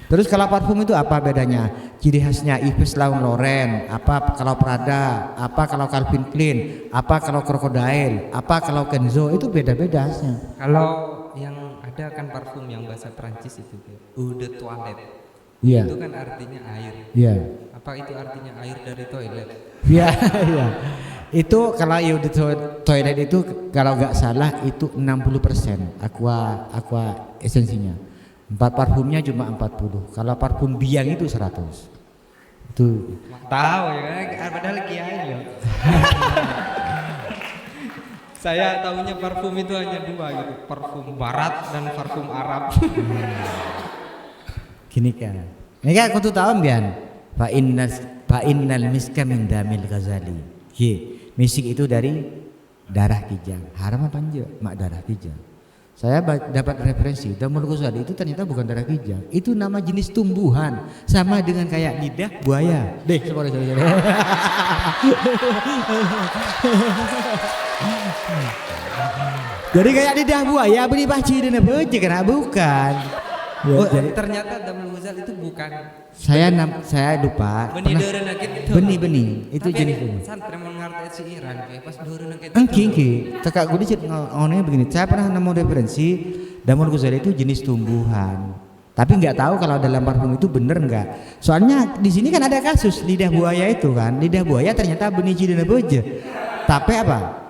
Terus kalau parfum itu apa bedanya? Ciri khasnya Yves Saint Laurent, apa kalau Prada, apa kalau Calvin Klein, apa kalau Crocodile, apa kalau Kenzo, itu beda-beda khasnya. Kalau yang ada kan parfum yang bahasa Prancis itu eau de toilette. Iya. Itu kan artinya air. Iya. Apa itu artinya air dari toilet? Iya, iya. Itu kalau eau de toilet itu kalau nggak salah itu 60% aqua esensinya. 4 parfumnya cuma 40. Kalau parfum biang itu 100. Itu Tahu ya kan, padahal kiai loh. Saya tahunya parfum itu hanya 2 gitu, parfum barat dan parfum Arab. gini kan. Ini kan aku tuh tahu bian. Fa innal miska min damil ghazali. Misik itu dari darah kijang. Haram apa enggak? Mak darah kijang. Saya dapat referensi Damul Ghazali itu ternyata bukan darah kijang. Itu nama jenis tumbuhan, sama dengan kayak lidah buaya. Sorry. Jadi kayak lidah buaya beli paci dan beje karena bukan. Ya, Oh, jadi ternyata Damul Ghazali itu bukan saya lupa. benih deureunna kitu. Benih itu Tapi jenis itu. santri mengerti si Iran kayak pas deureunna kitu. Engki, tekak gue dicet ngomongnya begini. Saya pernah nemu referensi Damul Ghazali itu jenis tumbuhan. Tapi nggak tahu kalau dalam parfum itu bener nggak. Soalnya di sini kan ada kasus lidah buaya itu kan. Lidah buaya ternyata benih cidena beje. Tapi apa?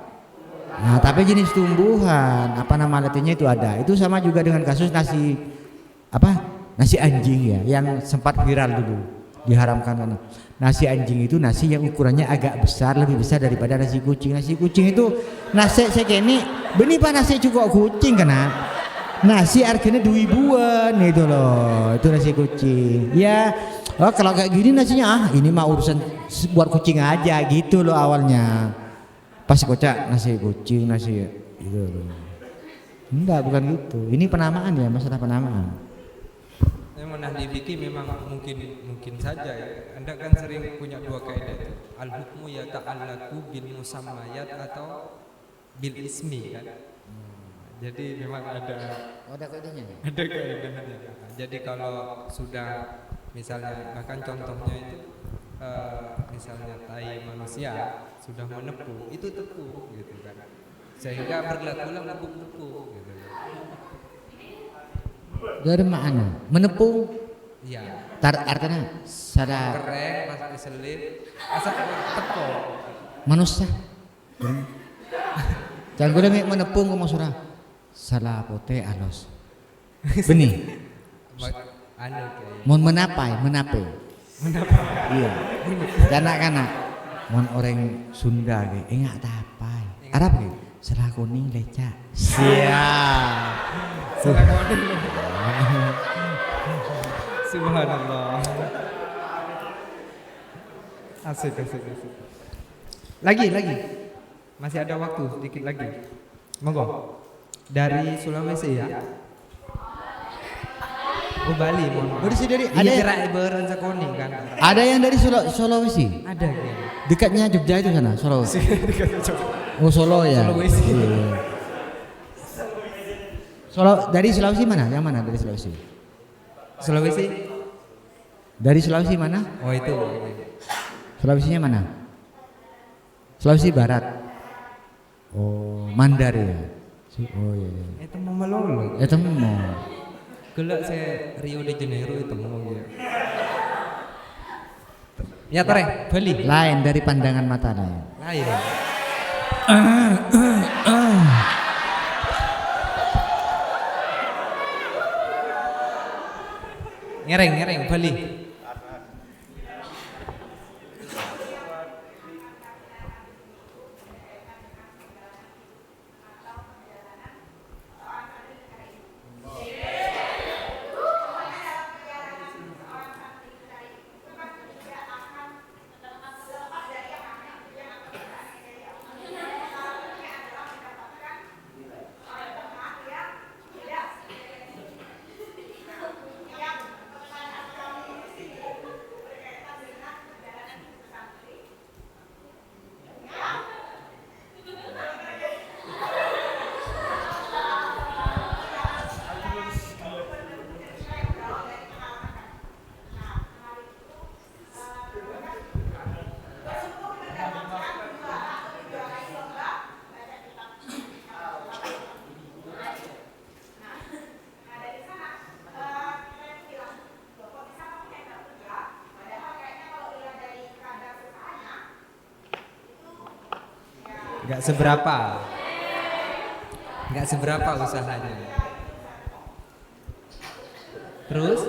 Nah, tapi jenis tumbuhan. Apa nama latinnya itu ada. Itu sama juga dengan kasus nasi anjing ya, yang sempat viral dulu, diharamkan karena nasi anjing itu nasi yang ukurannya agak besar, lebih besar daripada nasi kucing. Nasi kucing itu nasi sekene benih pak nasi cukup kucing kena nasi harganya 2.000-an itu loh, itu nasi kucing ya. Oh, kalau kayak gini nasinya ini mah urusan buat kucing aja gitu loh awalnya, pas kocak nasi kucing nasi itu loh. Enggak, bukan gitu, ini penamaan ya, masalah penamaan. Nah di fikih memang mungkin saja ya. Anda kan sering punya 2 kaidah itu. Al hukmu yata'allaqu bil musammayat atau bil ismi kan. Jadi memang ada kaidahnya. Ada kaidahnya. Jadi kalau sudah misalnya bahkan contohnya itu misalnya tai manusia sudah menepu, itu tepu gitu kan. Sehingga berlakulah tepu gitu. Dari mana? Menepung? Iya. Artinya sada Keren pas diselip, asal tepo. manusia. Jangan gue demi menepung ngomong surah. Salah pote alos. Benih. Anu kayak. Mau menapai. Iya. Kanak-kanak. Mau orang Sunda kayak enggak tapai. Arab kayak salah kuning lecak. Siap. Subhanallah. Asik. Lagi. Masih ada waktu sedikit lagi. Monggo. Dari Sulawesi ya. Oh Bali, mohon maaf. Dari Ada kira ibaran sekoni kan. Ada yang dari Sulawesi. Ada kan. Dekatnya Jogja itu sana, Sulawesi. Oh Solo ya. Sulawesi. Iya. Dari Sulawesi mana? Yang mana dari Sulawesi? Sulawesi? Dari Sulawesi mana? Oh itu. Sulawesinya mana? Sulawesi Barat. Oh, Mandar ya. Oh iya. Itu mau melolo. Itu mau. Gelak saya Rio de Janeiro itu mau ya. Ya tore, Bali. Lain dari pandangan mata lain. Lain. Ngereng Bali. Nggak seberapa. Nggak seberapa usahanya. Terus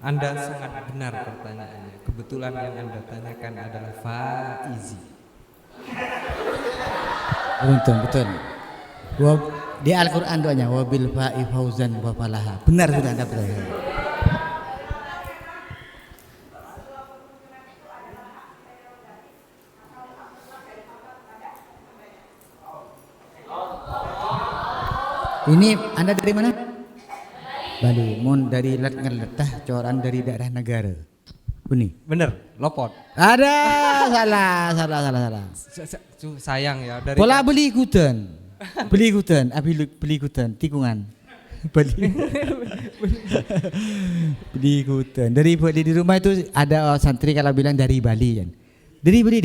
Anda sangat benar pertanyaannya. Kebetulan yang Anda tanyakan adalah Faizi. Untung betul. Di Al-Quran doanya wabil fa'i fauzan wa falaha. Benar sudah Anda betul. Ini Anda dari mana? Bali. Mon dari Letah, coran dari daerah negara. Buni. Bener, Lopot. Ada salah. Sayang ya dari Pola beli ikutan. Beli ikutan tikungan. Beli ikutan. Dari di rumah itu ada santri kalau bilang dari Bali kan. Dari beli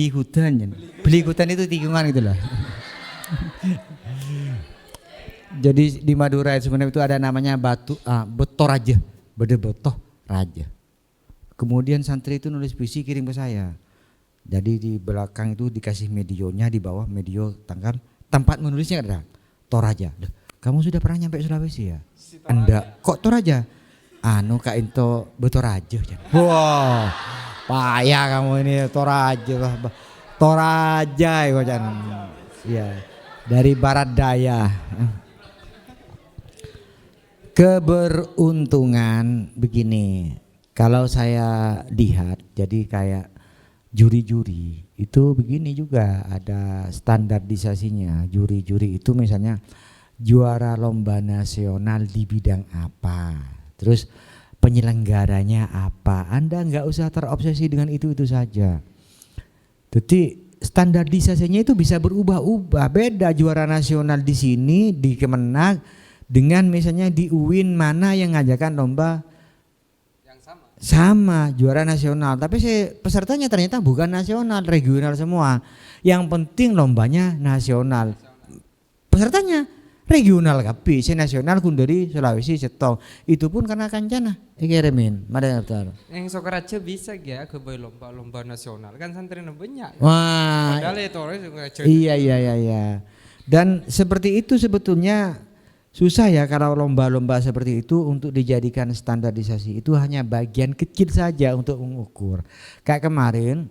ikutan kan. Beli ikutan itu tikungan gitu loh. Jadi di Madura sebenarnya itu ada namanya Betoraja, Betoh Raja. Kemudian santri itu nulis puisi kirim ke saya. Jadi di belakang itu dikasih medionya, di bawah medio tanggal tempat menulisnya ada Toraja. Kamu sudah pernah nyampe Sulawesi ya? Enggak. Kok Toraja? Anu Kak Into Betoraja. Wah, payah kamu ini Toraja. Toraja ya. Dari barat daya. Keberuntungan begini, kalau saya lihat jadi kayak juri-juri itu begini juga ada standarisasinya. Juri-juri itu misalnya juara lomba nasional di bidang apa, terus penyelenggaranya apa. Anda nggak usah terobsesi dengan itu saja. Jadi standarisasinya itu bisa berubah-ubah. Beda juara nasional di sini di Kemenag dengan misalnya di UIN mana yang ngajakan lomba yang sama juara nasional, tapi pesertanya ternyata bukan nasional, regional semua. Yang penting lombanya nasional, pesertanya regional tapi nasional kun dari Sulawesi setong. Itu pun karena kancana kirimin mana daftar. Yang Sokaraja bisa ya ke lomba nasional kan santrinya banyak. Wah. Iya. Dan seperti itu sebetulnya susah ya kalau lomba-lomba seperti itu untuk dijadikan standarisasi. Itu hanya bagian kecil saja untuk mengukur. Kayak kemarin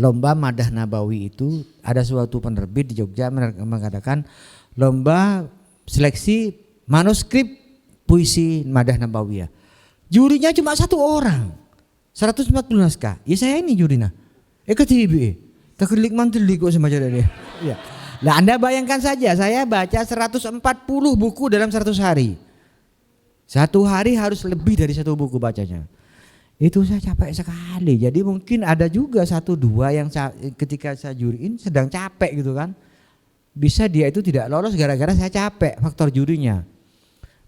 lomba Madah Nabawi itu ada suatu penerbit di Jogja mengadakan lomba seleksi manuskrip puisi Madah Nabawi ya. Jurinya cuma satu orang, 140 naskah. Ya saya ini jurina. KTB, terkelik mantelik kok semacam ini. Ya. Nah Anda bayangkan saja saya baca 140 buku dalam 100 hari. Satu hari harus lebih dari satu buku bacanya. Itu saya capek sekali. Jadi mungkin ada juga 1-2 yang ketika saya juriin sedang capek gitu kan. Bisa dia itu tidak lolos gara-gara saya capek, faktor jurinya.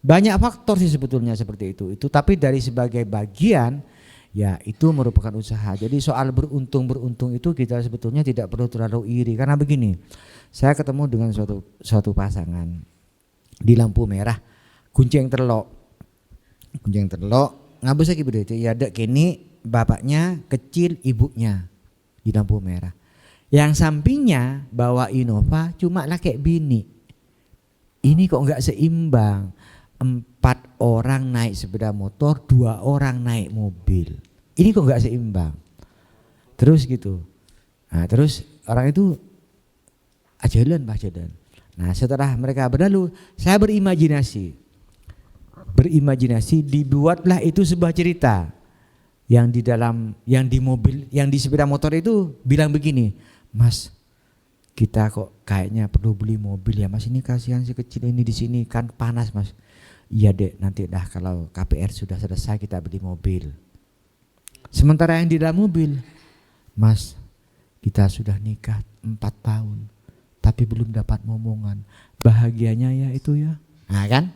Banyak faktor sih sebetulnya seperti itu. Tapi dari sebagai bagian ya itu merupakan usaha. Jadi soal beruntung itu kita sebetulnya tidak perlu terlalu iri. Karena begini, saya ketemu dengan suatu pasangan di lampu merah, kunceng terlok ngabus lagi berarti ya ada kini bapaknya kecil ibunya di lampu merah. Yang sampingnya bawa Innova cuma lah kayak bini. Ini kok enggak seimbang. 4 orang naik sepeda motor, 2 orang naik mobil. Ini kok enggak seimbang. Terus gitu. Nah, terus orang itu ajalan. Nah setelah mereka berlalu saya berimajinasi dibuatlah itu sebuah cerita yang di mobil, yang di sepeda motor itu bilang begini, Mas kita kok kayaknya perlu beli mobil ya Mas, ini kasihan si kecil ini di sini kan panas Mas. Iya dek, nanti dah kalau KPR sudah selesai kita beli mobil. Sementara yang di dalam mobil, Mas, kita sudah nikah 4 tahun, tapi belum dapat momongan. Bahagianya ya itu ya. Nah kan?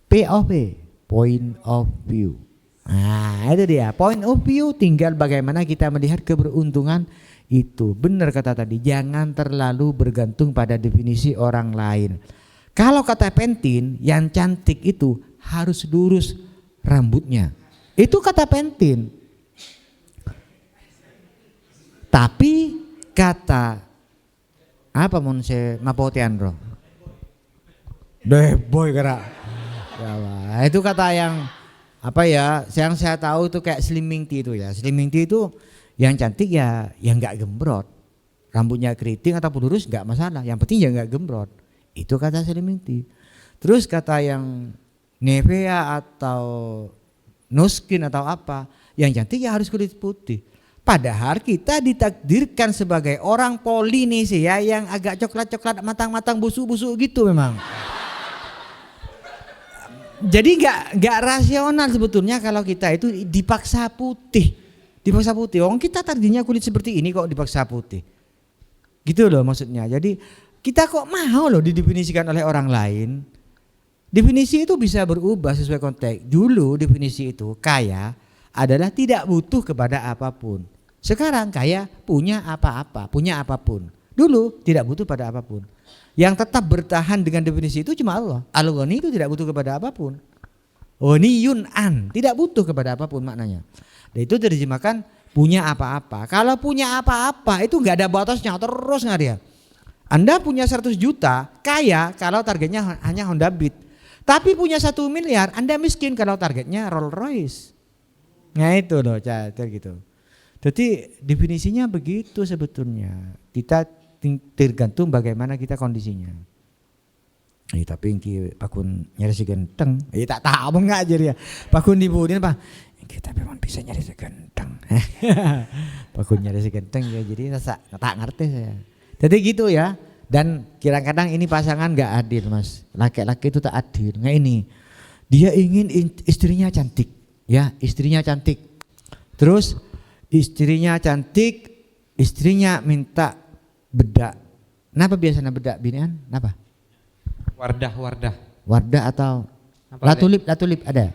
POV, point of view. Nah itu dia, point of view, tinggal bagaimana kita melihat keberuntungan itu. Benar kata tadi, jangan terlalu bergantung pada definisi orang lain. Kalau kata Pentin, yang cantik itu harus lurus rambutnya. Itu kata Pentin. Tapi kata apa mun se mapotian bro? Boy kira. Ya Allah, itu kata yang apa ya? Yang saya tahu itu kayak slimming tea itu ya. Slimming tea itu yang cantik ya yang enggak gembrot. Rambutnya keriting ataupun lurus enggak masalah. Yang penting ya enggak gembrot. Itu kata slimming tea. Terus kata yang Nivea atau No Skin atau apa, yang cantik ya harus kulit putih. Padahal kita ditakdirkan sebagai orang Polinesia yang agak coklat-coklat matang-matang busuk-busuk gitu memang. Jadi nggak rasional sebetulnya kalau kita itu dipaksa putih. Dipaksa putih. Orang kita tadinya kulit seperti ini kok dipaksa putih. Gitu loh maksudnya. Jadi kita kok mau loh didefinisikan oleh orang lain. Definisi itu bisa berubah sesuai konteks. Dulu definisi itu kaya adalah tidak butuh kepada apapun. Sekarang kaya punya apa-apa, punya apapun. Dulu tidak butuh pada apapun. Yang tetap bertahan dengan definisi itu cuma Allah. Al-Ghani itu tidak butuh kepada apapun. Ghaniyun an, tidak butuh kepada apapun maknanya. Dan itu terjemahkan punya apa-apa. Kalau punya apa-apa itu nggak ada batasnya, terus nggak dia. Anda punya 100 juta, kaya kalau targetnya hanya Honda Beat. Tapi punya 1 miliar, Anda miskin kalau targetnya Rolls Royce. Nah itu loh, gitu. Jadi definisinya begitu sebetulnya. Kita tergantung bagaimana kita kondisinya. Tapi ingki pakun nyari si genteng. Tak tahu ngajar ya. Pakun dibudin apa? Kita memang bisa nyari si genteng. Pakun nyari si genteng ya. Jadi tak ngerti saya. Jadi gitu ya. Dan kadang-kadang ini pasangan nggak adil mas. Laki-laki itu tak adil. Nggak ini. Dia ingin istrinya cantik. Ya istrinya cantik. Terus istrinya cantik. Istrinya minta bedak. Kenapa biasanya bedak binian? Kenapa? Wardah atau apa latulip ada.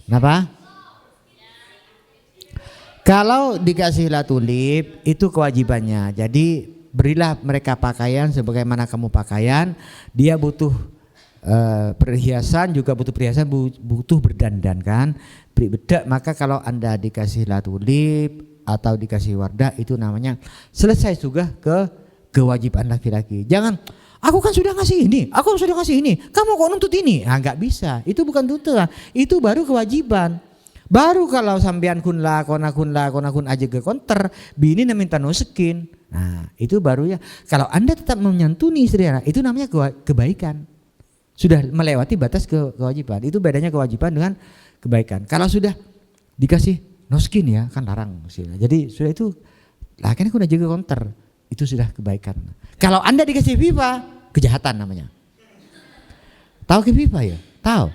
Kenapa? Kalau dikasih latulip itu kewajibannya. Jadi berilah mereka pakaian sebagaimana kamu pakaian. Dia butuh perhiasan, juga butuh perhiasan, butuh berdandan kan. Beri bedak, maka kalau Anda dikasih latulip atau dikasih wardah itu namanya selesai juga kewajiban laki-laki. Jangan aku kan sudah ngasih ini, aku sudah ngasih ini, kamu kok nuntut ini? Nah nggak bisa, itu bukan tuntutan, itu baru kewajiban. Baru kalau sampean kun aja ke konter, bini minta no skin. Nah itu baru ya. Kalau Anda tetap menyantuni istri Anda, itu namanya kebaikan. Sudah melewati batas kewajiban. Itu bedanya kewajiban dengan kebaikan. Kalau sudah dikasih no skin ya kan larang. Jadi sudah itu, lah kan aku udah jaga konter. Itu sudah kebaikan. Kalau Anda dikasih FIFA, kejahatan namanya. Tahu ke FIFA ya? Tahu?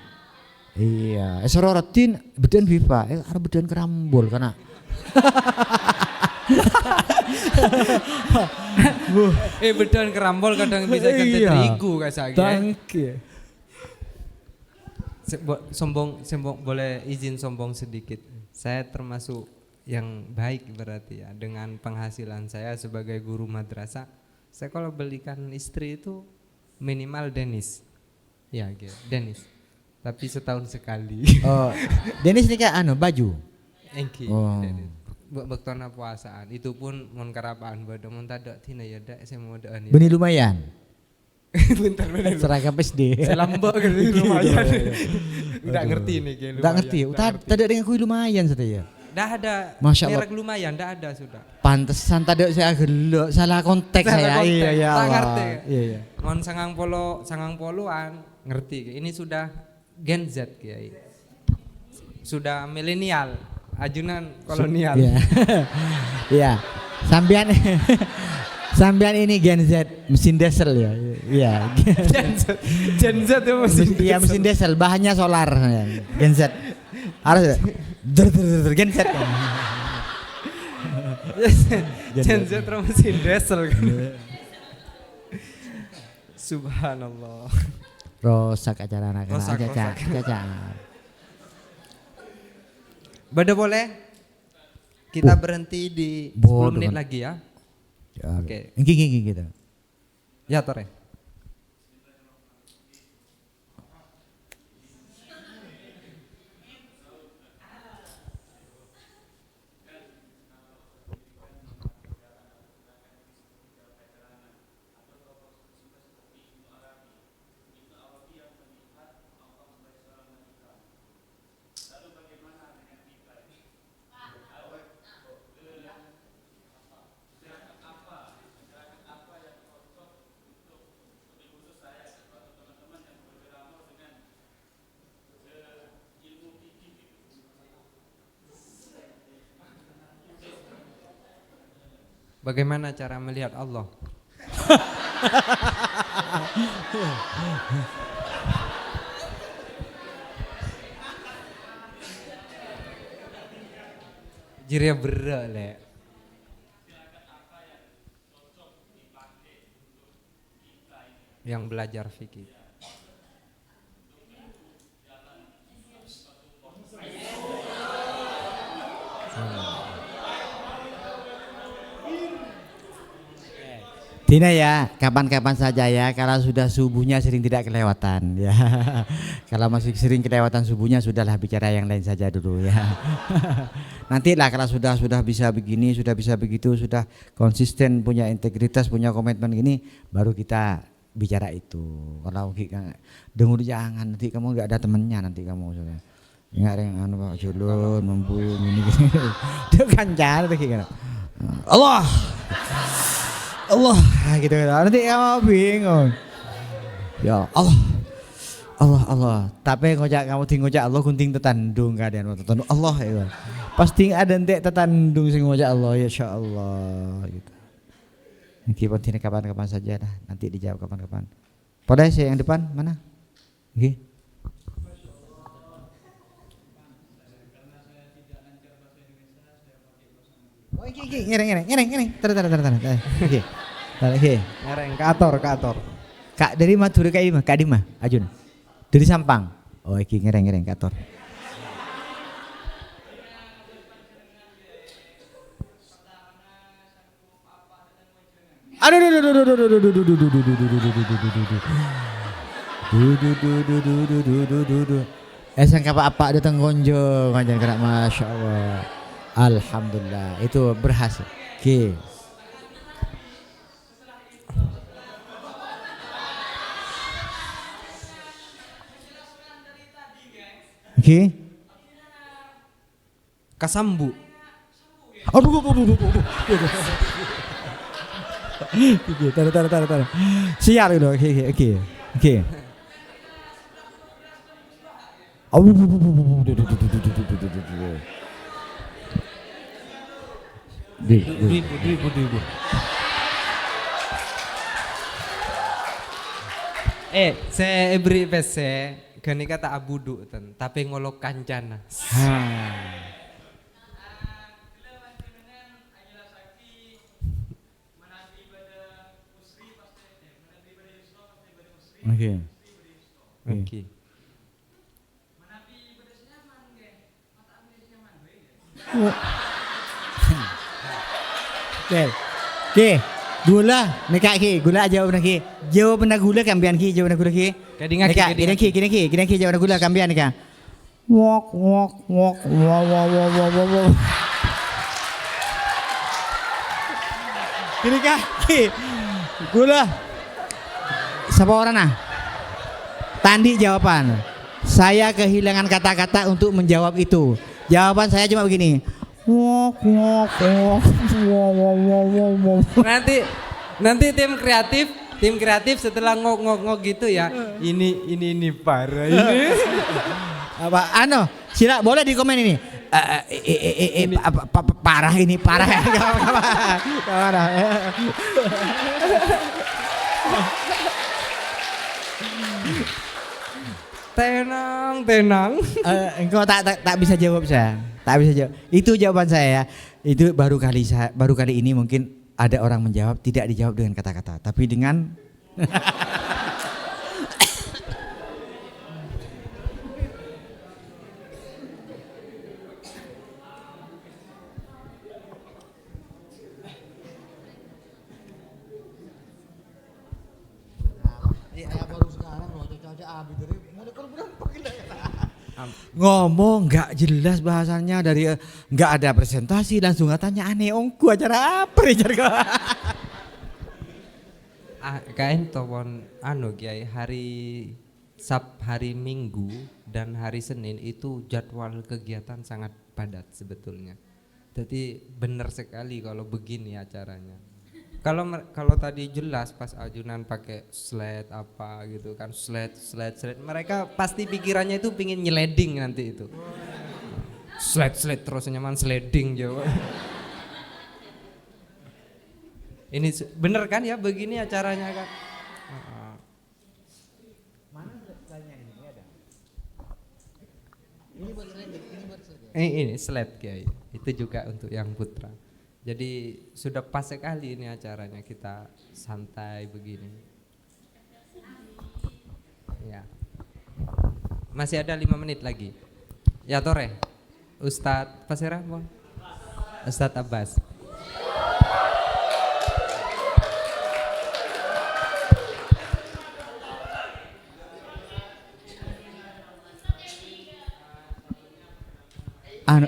Iya, sororotin bedan FIFA, ada bedan kerambol karena. Bedan kerambol kadang bisa ganti terigu kayak saya. Sombong boleh izin sombong sedikit. Saya termasuk yang baik berarti ya, dengan penghasilan saya sebagai guru madrasah. Saya kalau belikan istri itu minimal Denis. Ya gitu, Denis. Tapi setahun sekali. Oh, Denis ini kayak baju. Engki. Oh. Bektona puasaan. Itu pun mon karapaan bodo mon tadok tina ya dak saya mau doan. Beni lumayan. Bentar. Seragam SD. Saya lambok gitu lumayan. Udah ngerti nih kayak lumayan. Udah ngerti. Tadi dengan kui lumayan saja. Dah ada. Masya Allah. Merek lumayan, dah ada sudah. Pantesan tadi saya gelok, salah konteks saya. Iya. Tak ngerti. Iya. Mon sangang poloan ngerti. Ini sudah Gen Z kiai. Sudah milenial, ajunan kolonial. Iya. Iya. Sampean ini Gen Z mesin diesel ya. Iya. Gen Z itu mesin Iya mesin diesel, bahannya solar. Gen Z. Harus Gen Z. Gen Z itu mesin diesel kan. Subhanallah. Rosak acara anak-anak. Rosak. Caca. Bada boleh? Kita berhenti di 10 menit lagi ya. Oke. Gini gitu. Ya Tore. Bagaimana cara melihat Allah? Jiria berat le. Yang belajar fikih. Tina ya, kapan-kapan saja ya, kalau sudah subuhnya sering tidak kelewatan ya. Kalau masih sering kelewatan subuhnya sudahlah bicara yang lain saja dulu ya. Nantilah kalau sudah bisa begini, sudah bisa begitu, sudah konsisten punya integritas, punya komitmen gini, baru kita bicara itu. Kalau dengar jangan nanti kamu nggak ada temennya nanti kamu. Nggak ada yang anu Pak Julun, membum ini. Dia kan jahat gitu. Allah gitu nanti kamu bingung ya Allah tapi ngocak kamu ting ngocak Allah kunting tetandung keadaan tetandung Allah ya pasti ada entek tetandung sing ngocak Allah ya insyaallah gitu ini kapan-kapan saja dah nanti dijawab kapan-kapan pada saya yang depan mana nggih oh iki ngereng tar oke Ngereng kator. Kak dari Madura Kak Dima Ajun dari Sampang oh iki ngereng kator aduh sangka apa datang gonjo kanjeng kena masya Allah alhamdulillah itu berhasil oke Kasambu. Aduh. Taruh. Siap itu. Oke. Saya beri pese. Gani kata abudu tapi ngolok kancana. Oke. Oke. Gula, nekak ki, gula jawab nak ki. Jawab nak gula kambian ki, jawab nak gula ki. Kadinga Kini jawab nak gula kambian ni kan. Wok. Kini ki. Gula. Siapa orang nah? Tandi jawaban. Saya kehilangan kata-kata untuk menjawab itu. Jawaban saya cuma begini. Nanti tim kreatif setelah ngok gitu ya. Ini parah ini. Apa? Sila boleh di komen ini. Parah ini parah. Parah. Tenang. Engkau tak bisa jawab saya. Tak bisa jawab. Itu jawaban saya. Itu baru kali ini mungkin ada orang menjawab, tidak dijawab dengan kata-kata, tapi dengan ngomong nggak jelas bahasanya, dari nggak ada presentasi langsung katanya aneh ongku acara apa ya. Kain tawon Kiai, hari Minggu dan hari Senin itu jadwal kegiatan sangat padat sebetulnya. Jadi benar sekali kalau begini acaranya. Kalau tadi jelas pas ajunan pakai slide apa gitu kan, slide, mereka pasti pikirannya itu pingin nyeleding nanti itu. Slide terus nyaman sliding jawab. Ini bener kan ya begini acaranya kan? Mana slide-nya ini ada? Ini buat slide. Ini slide Kiai. Itu juga untuk yang putra. Jadi sudah pas sekali ini acaranya, kita santai begini. Ya. Masih ada 5 menit lagi. Ya Tore, Ustadz Pasirah, Ustadz Abbas.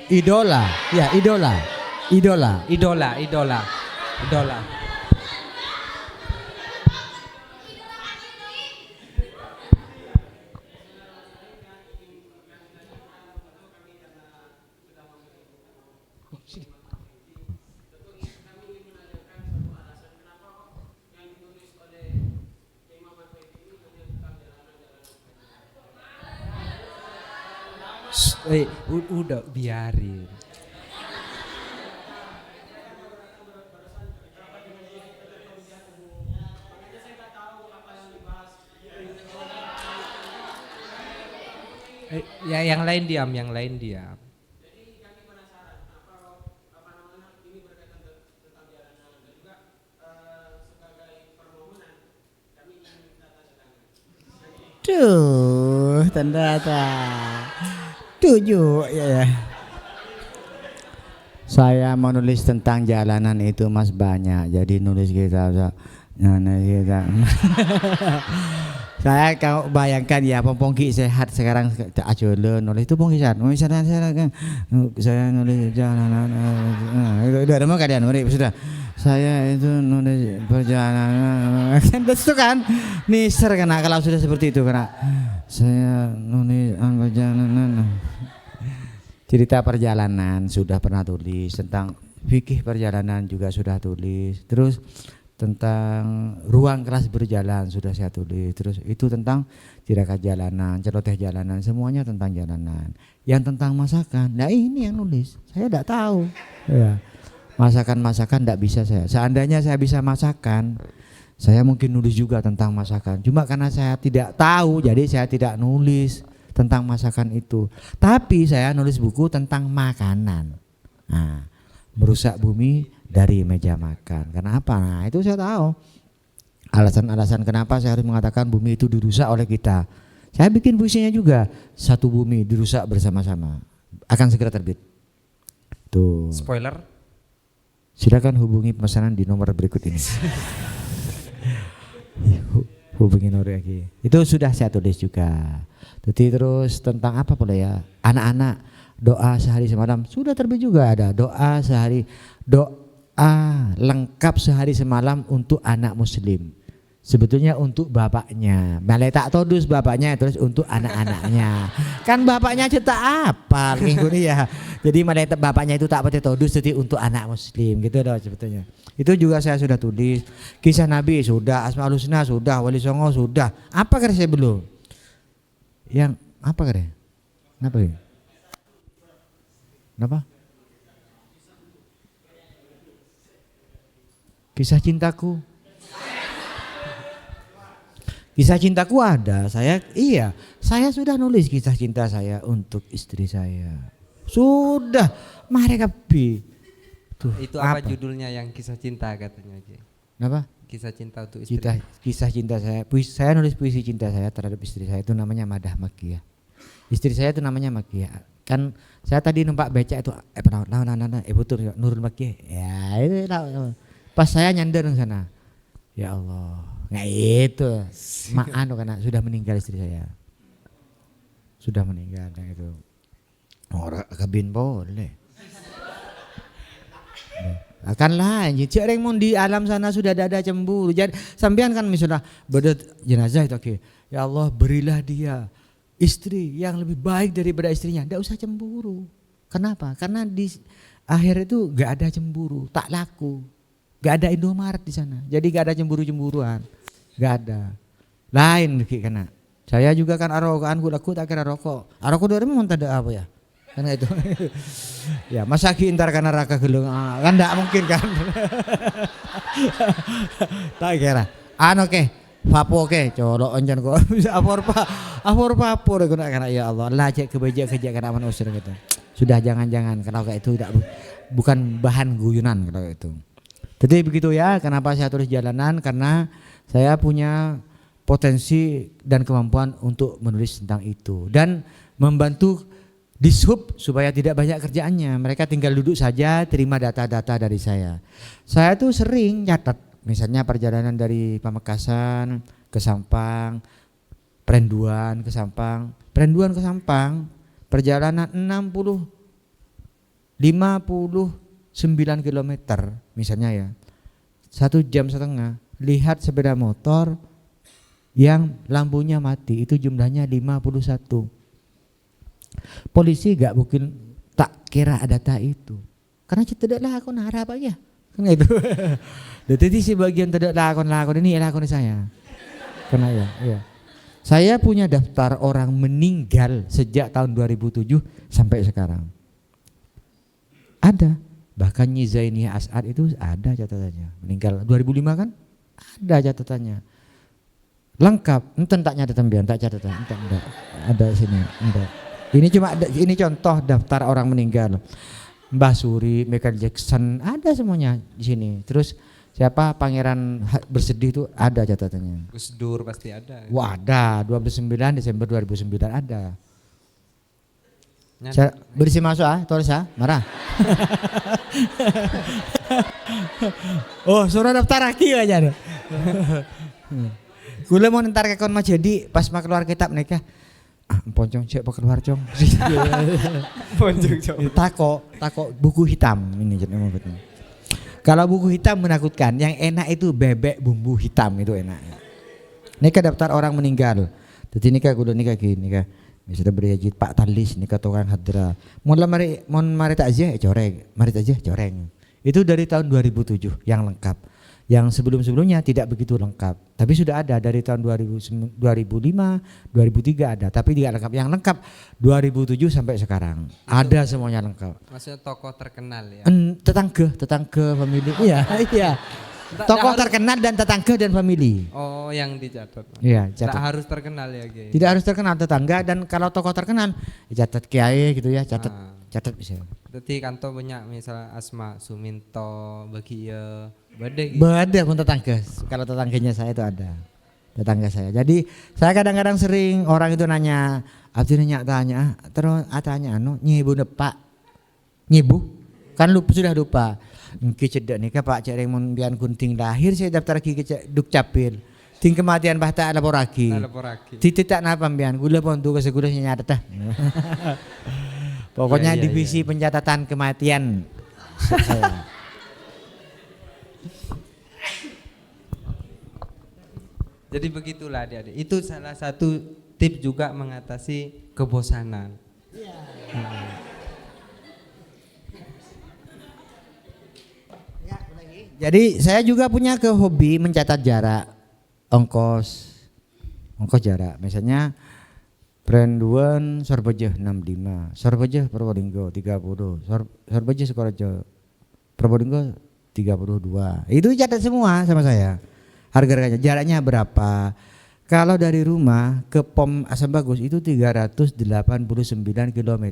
Idola. Udah biarin. Ya yang lain diam. Jadi kami penasaran apa namanya ini berkaitan tentang jalanan dan juga sebagai permohonan kami ingin minta tanda tangan. Tujuh ya. Saya mau nulis tentang jalanan itu Mas banyak, jadi nulis kita. Saya kau bayangkan ya, Pongki sehat sekarang aculen nulis itu Pongki sehat. Saya nulis jalanan. Udah mau kalian nulis sudah. Saya itu nulis perjalanan. Itu kan niser kena kalau sudah seperti itu kena. Saya nulis perjalanan. Cerita perjalanan sudah pernah tulis, tentang fikih perjalanan juga sudah tulis. Terus tentang ruang kelas berjalan sudah saya tulis. Terus itu tentang tirakat jalanan, celoteh jalanan, semuanya tentang jalanan. Yang tentang masakan, nah ini yang nulis. Saya tidak tahu. Ya. Masakan tidak bisa saya. Seandainya saya bisa masakan, saya mungkin nulis juga tentang masakan. Cuma karena saya tidak tahu, jadi saya tidak nulis tentang masakan itu. Tapi saya nulis buku tentang makanan. Nah, merusak bumi dari meja makan. Kenapa? Nah, itu saya tahu. Alasan-alasan kenapa saya harus mengatakan bumi itu dirusak oleh kita. Saya bikin puisinya juga. Satu bumi dirusak bersama-sama. Akan segera terbit. Tuh. Spoiler. Silakan hubungi pemesanan di nomor berikut ini. Hubungi nomor lagi. Itu sudah saya tulis juga. Jadi terus tentang apa boleh ya? Anak-anak doa sehari semalam sudah terbit juga, ada doa lengkap sehari semalam untuk anak muslim. Sebetulnya untuk bapaknya, malah tak todus bapaknya, terus untuk anak-anaknya. Kan bapaknya cetak apa minggu ini ya. Jadi malah bapaknya itu tak pati todus, jadi untuk anak muslim gitu doh sebetulnya. Itu juga saya sudah tulis. Kisah Nabi sudah, Asmaul Husna sudah, Wali Songo sudah. Apa kira saya belum? Yang apa kira? Kenapa ya? Kenapa? Kisah cintaku. Kisah cintaku ada. Saya sudah nulis kisah cinta saya untuk istri saya. Sudah, mereka tuh. Itu apa judulnya yang kisah cinta katanya Ki? Kenapa? Kisah cinta untuk istri. Kisah cinta saya. Saya nulis puisi cinta saya terhadap istri saya itu namanya Madah Makiyah. Istri saya itu namanya Makiyah. Kan saya tadi numpak beca itu betul Nurul Makiyah. Ya itu pas saya nyandar di sana. Ya Allah, nggak itu. Karena sudah meninggal istri saya. Sudah meninggal itu. Orang kabin boleh. Akanlah cek mon di alam sana sudah ada cemburu. Jadi sampean kan misalnya bedet jenazah itu oke. Ya Allah berilah dia istri yang lebih baik daripada istrinya. Tidak usah cemburu. Kenapa? Karena di akhir itu gak ada cemburu, tak laku. Gak ada Indomaret di sana. Jadi gak ada cemburu-cemburuan. Gak ada. Lain kena. Saya juga kan arokan aku tak kira rokok. Rokok dari mana ada apa ya? Karena itu. Ya, masa kintar karena raka gelung kan enggak mungkin kan. Tak kira. Oke. Vapo oke, colok oncan kok bisa apor karena ya Allah. Lah cek kebejak karena aman usir gitu. Sudah jangan kalau kayak itu tidak bukan bahan guyonan kalau itu. Jadi begitu ya, kenapa saya tulis jalanan? Karena saya punya potensi dan kemampuan untuk menulis tentang itu dan membantu Dishub supaya tidak banyak kerjaannya. Mereka tinggal duduk saja terima data-data dari saya. Saya tuh sering nyatet misalnya perjalanan dari Pamekasan ke Sampang, Perenduan ke Sampang, perjalanan 59 km misalnya ya. 1,5 jam, lihat sepeda motor yang lampunya mati itu jumlahnya 51. Polisi gak mungkin tak kira data itu. Karena tidaklah aku narap aja. Kan itu. Jadi si bagian tidak lakon ini saya. Karena ya. Saya punya daftar orang meninggal sejak tahun 2007 sampai sekarang. Ada. Bahkan Nyi Zaini As'ad itu ada catatannya. Meninggal 2005 kan? Ada catatannya. Lengkap. Enten tak nyatatan biar tak catatan. Enggak. Ada sini. Enggak. Ini contoh daftar orang meninggal. Mbah Suri, Michael Jackson, ada semuanya di sini. Terus siapa Pangeran Bersedih itu ada catatannya. Gus Dur pasti ada. Wah ada, 29 Desember 2009 ada. Berisi masuk tulis marah. Oh suruh daftar lagi aja. Gula mau ntar ke kon mah jadi pas mau keluar kitab nikah. Poncong cek keluar cong. Poncong cong. Tako buku hitam ini jadi maksudnya. Kalau buku hitam menakutkan, yang enak itu bebek bumbu hitam itu enak. Nikah daftar orang meninggal. Jadi nikah kudu nikah gini nikah. Misalnya beri Pak Talis nikah tukang hadra. Mon mari takziah coreng. Itu dari tahun 2007 yang lengkap. Yang sebelum-sebelumnya tidak begitu lengkap. Tapi sudah ada dari tahun 2005, 2003 ada. Tapi tidak lengkap. Yang lengkap 2007 sampai sekarang. Ada semuanya lengkap. Maksudnya tokoh terkenal ya? Tetangga, famili. Iya. Tokoh terkenal dan tetangga dan famili. Oh yang dicatat. Iya, catat. Tidak harus terkenal ya Kiai. Tidak harus terkenal tetangga dan kalau tokoh terkenal catat Kiai gitu ya, catat bisa. Jadi kantor banyak misalnya Asma Suminto, Bagia, Bade. Bade pun tetangga. Kalau tetangganya saya itu ada. Tetangga saya. Jadi saya kadang-kadang sering orang itu nanya, abdi tanya, terus tanya nyibu Pak. Nyibu? Kan sudah lupa. Mungkin cedak nikah Pak Cek Raymond Bian Kunting lahir saya daftar lagi ke Dukcapil. Ting kematian bahta lapor lagi. Titik tak napa Bian gula pun tuh kesegula nyata. Pokoknya divisi pencatatan kematian. Jadi begitulah adik-adik. Itu salah satu tips juga mengatasi kebosanan. Jadi saya juga punya hobi mencatat jarak ongkos jarak. Misalnya Prenduan Sorbeje 65, Sorbeje Purwolinggo 30, Sorbeje Sukorejo Probolinggo 32. Itu catat semua sama saya. Harga-harganya, jaraknya berapa? Kalau dari rumah ke POM Asam Bagus itu 389 km.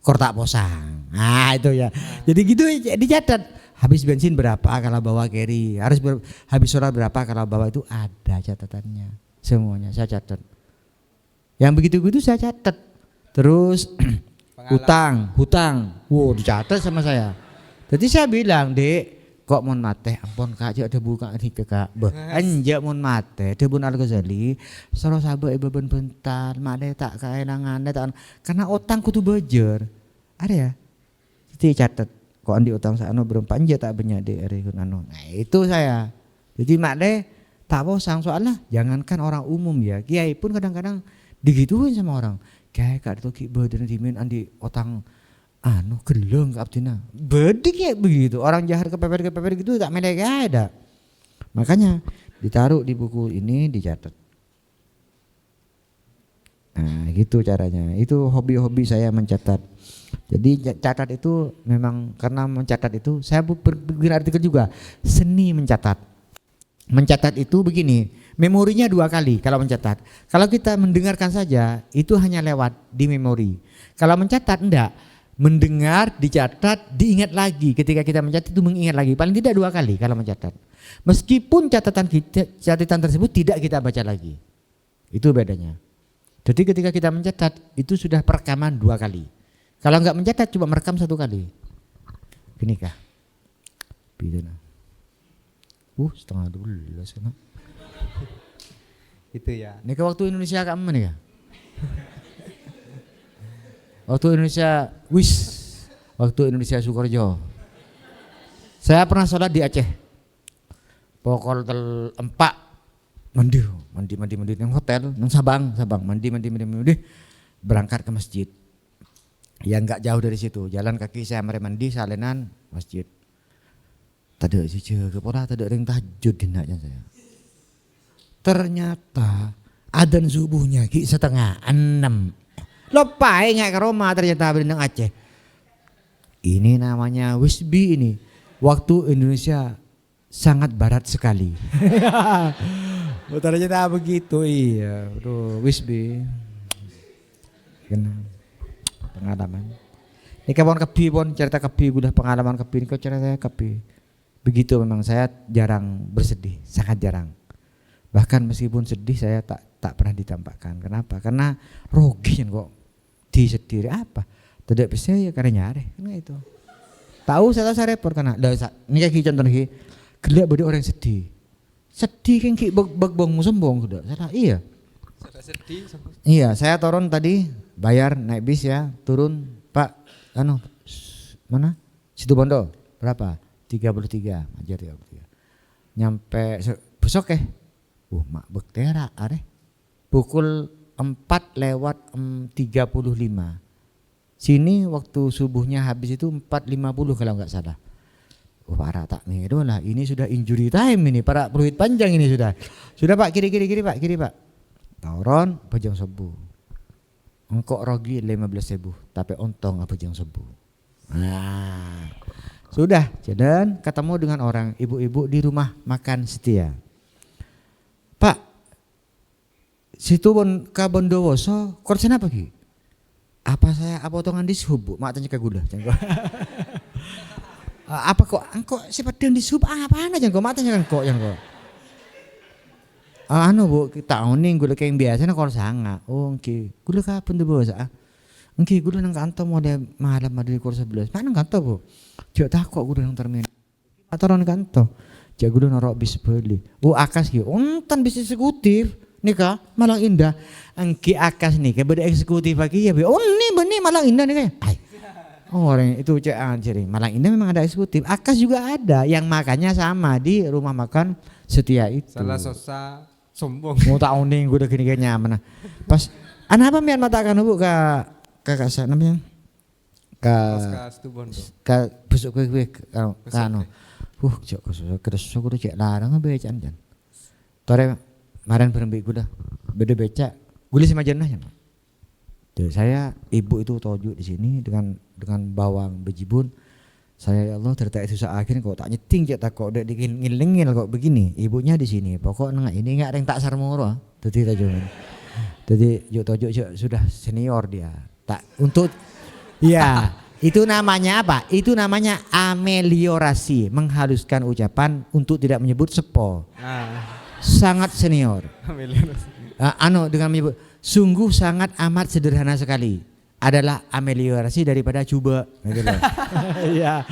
Kortak Posang. Nah, itu ya. Jadi gitu dicatat. Habis bensin berapa kalau bawa carry? Habis solar berapa kalau bawa, itu ada catatannya. Semuanya saya catat. Yang begitu-begitu saya catat. Terus hutang. Wow, dicatat sama saya. Jadi saya bilang, "Dek, kok mon mate ampun Kak, ada buka nih Kak. Anjak mon mate, debun Al-Ghazali, soro sabe beben bentar, made tak kaenangan tak karena utang kudu bejer." Ada ya? Jadi catat. Kok andi utang sakno berempat anja tak banyak dek ari anu. Nah, itu saya. Jadi made tak posang, soalnya jangankan orang umum ya, kiai pun kadang-kadang digituin sama orang. Kayak Kak itu ki beden dimin andi utang anu geleng ke abdina. Bedik ya begitu. Orang jahat kepepet gitu tak medek ada. Makanya ditaruh di buku ini, dicatat. Nah, gitu caranya. Itu hobi-hobi saya mencatat. Jadi catat itu memang karena mencatat itu saya bikin artikel juga, seni mencatat. Mencatat itu begini, memorinya 2 kali kalau mencatat. Kalau kita mendengarkan saja itu hanya lewat di memori. Kalau mencatat enggak, mendengar, dicatat, diingat lagi. Ketika kita mencatat itu mengingat lagi, paling tidak 2 kali kalau mencatat. Meskipun catatan tersebut tidak kita baca lagi. Itu bedanya. Jadi ketika kita mencatat itu sudah perekaman 2 kali. Kalau enggak mencatat cuma merekam 1 kali. Gini kah? Bidana. Setengah 12 kan. Itu ya. Ini ke waktu Indonesia kamu nih ya? Waktu Indonesia waktu Indonesia Sukorejo. Saya pernah sholat di Aceh. Pokok 4 mandi nang hotel, nang Sabang, mandi berangkat ke masjid. Yang enggak jauh dari situ, jalan kaki saya mandi salenan masjid. Tadi sih kepala tadi ring tahajud dinaknya saya. Ternyata adzan subuhnya ki 5:30. Lepai nggak ke Roma ternyata berdendang Aceh. Ini namanya Wisbi ini. Waktu Indonesia sangat barat sekali. Ternyata begitu, iya. Wisbi. Pengalaman. Ini kawan kepi pun cerita kepi, udah pengalaman kepi ini kau cerita kepi. Begitu memang saya jarang bersedih, sangat jarang. Bahkan meskipun sedih saya tak pernah ditampakkan. Kenapa? Karena rugi kok disedih apa? Tidak bisa ya karena nyari, kan itu. Tahu saya repot karena ini kayak contoh nih, gelap bodi orang sedih kan ki bong sombong sudah. Saya iya. Sudah sedih. Iya, saya turun tadi bayar naik bis ya, turun Pak, mana? Situbondo berapa? 33, ajar 33. Nyampe besok mak bektera pukul 4:35. Sini waktu subuhnya habis itu 4:50 kalau enggak salah. Parah tak nih lah, ini sudah injury time ini, para peluit panjang ini sudah. Sudah Pak, kiri Pak. Tauron bajang sebu. Engkok rogi 15.000, tapi ontong apa bajang sebu. Nah, sudah, dan ketemu dengan orang ibu-ibu di rumah makan setia. Pak, situ ka Bondowoso, korsen apa ki? Apa saya potongan di subuh? Mak tanya ke gula. Apa kok engkau seperti di subuh apa aja kok mak tanya kok yang kok. Bu, kita oning gula kayak biasa na kalau sanga. Oh, engki gula ka Bondowoso engki gula nang kantor mode malam di kursa 11. Mana kantor bu? Jauh tak kok gula nang terminal. Atoran kantor. Jauh gula norok bis beli. Akas ki. Untan bis eksekutif. Nika Malang Indah. Engki akas nih kayak beda eksekutif lagi ya. Ini benih Malang Indah nih kayak. Orang itu ciri Malang Indah memang ada eksekutif. Akas juga ada yang makannya sama di rumah makan setia itu. Salah sosa sombong. Mau tak uning gue udah gini kayaknya mana. Pas anak apa mian mata kan bu kakak saya namanya ke besok gue kano. Keresuk udah cek larang becaan jan. Tore kemarin berembik gue dah beda becak. Gue lisi majenah ya. Tuh, saya ibu itu tojuk di sini dengan bawang bejibun. Saya ya Allah tertak susah akhirnya kok tak nyeting cek tak kok dek ngilingil kok begini. Ibunya di sini. Pokok nengak ini enggak ada yang tak sarmoro. Dadi tajuan. Jadi Juk Tojuk sudah senior dia. Tak untuk ya, itu namanya apa? Itu namanya ameliorasi, menghaluskan ucapan untuk tidak menyebut sepo. Sangat senior. Dengan menyebut sungguh sangat amat sederhana sekali. Adalah ameliorasi daripada coba gitu loh. Ya.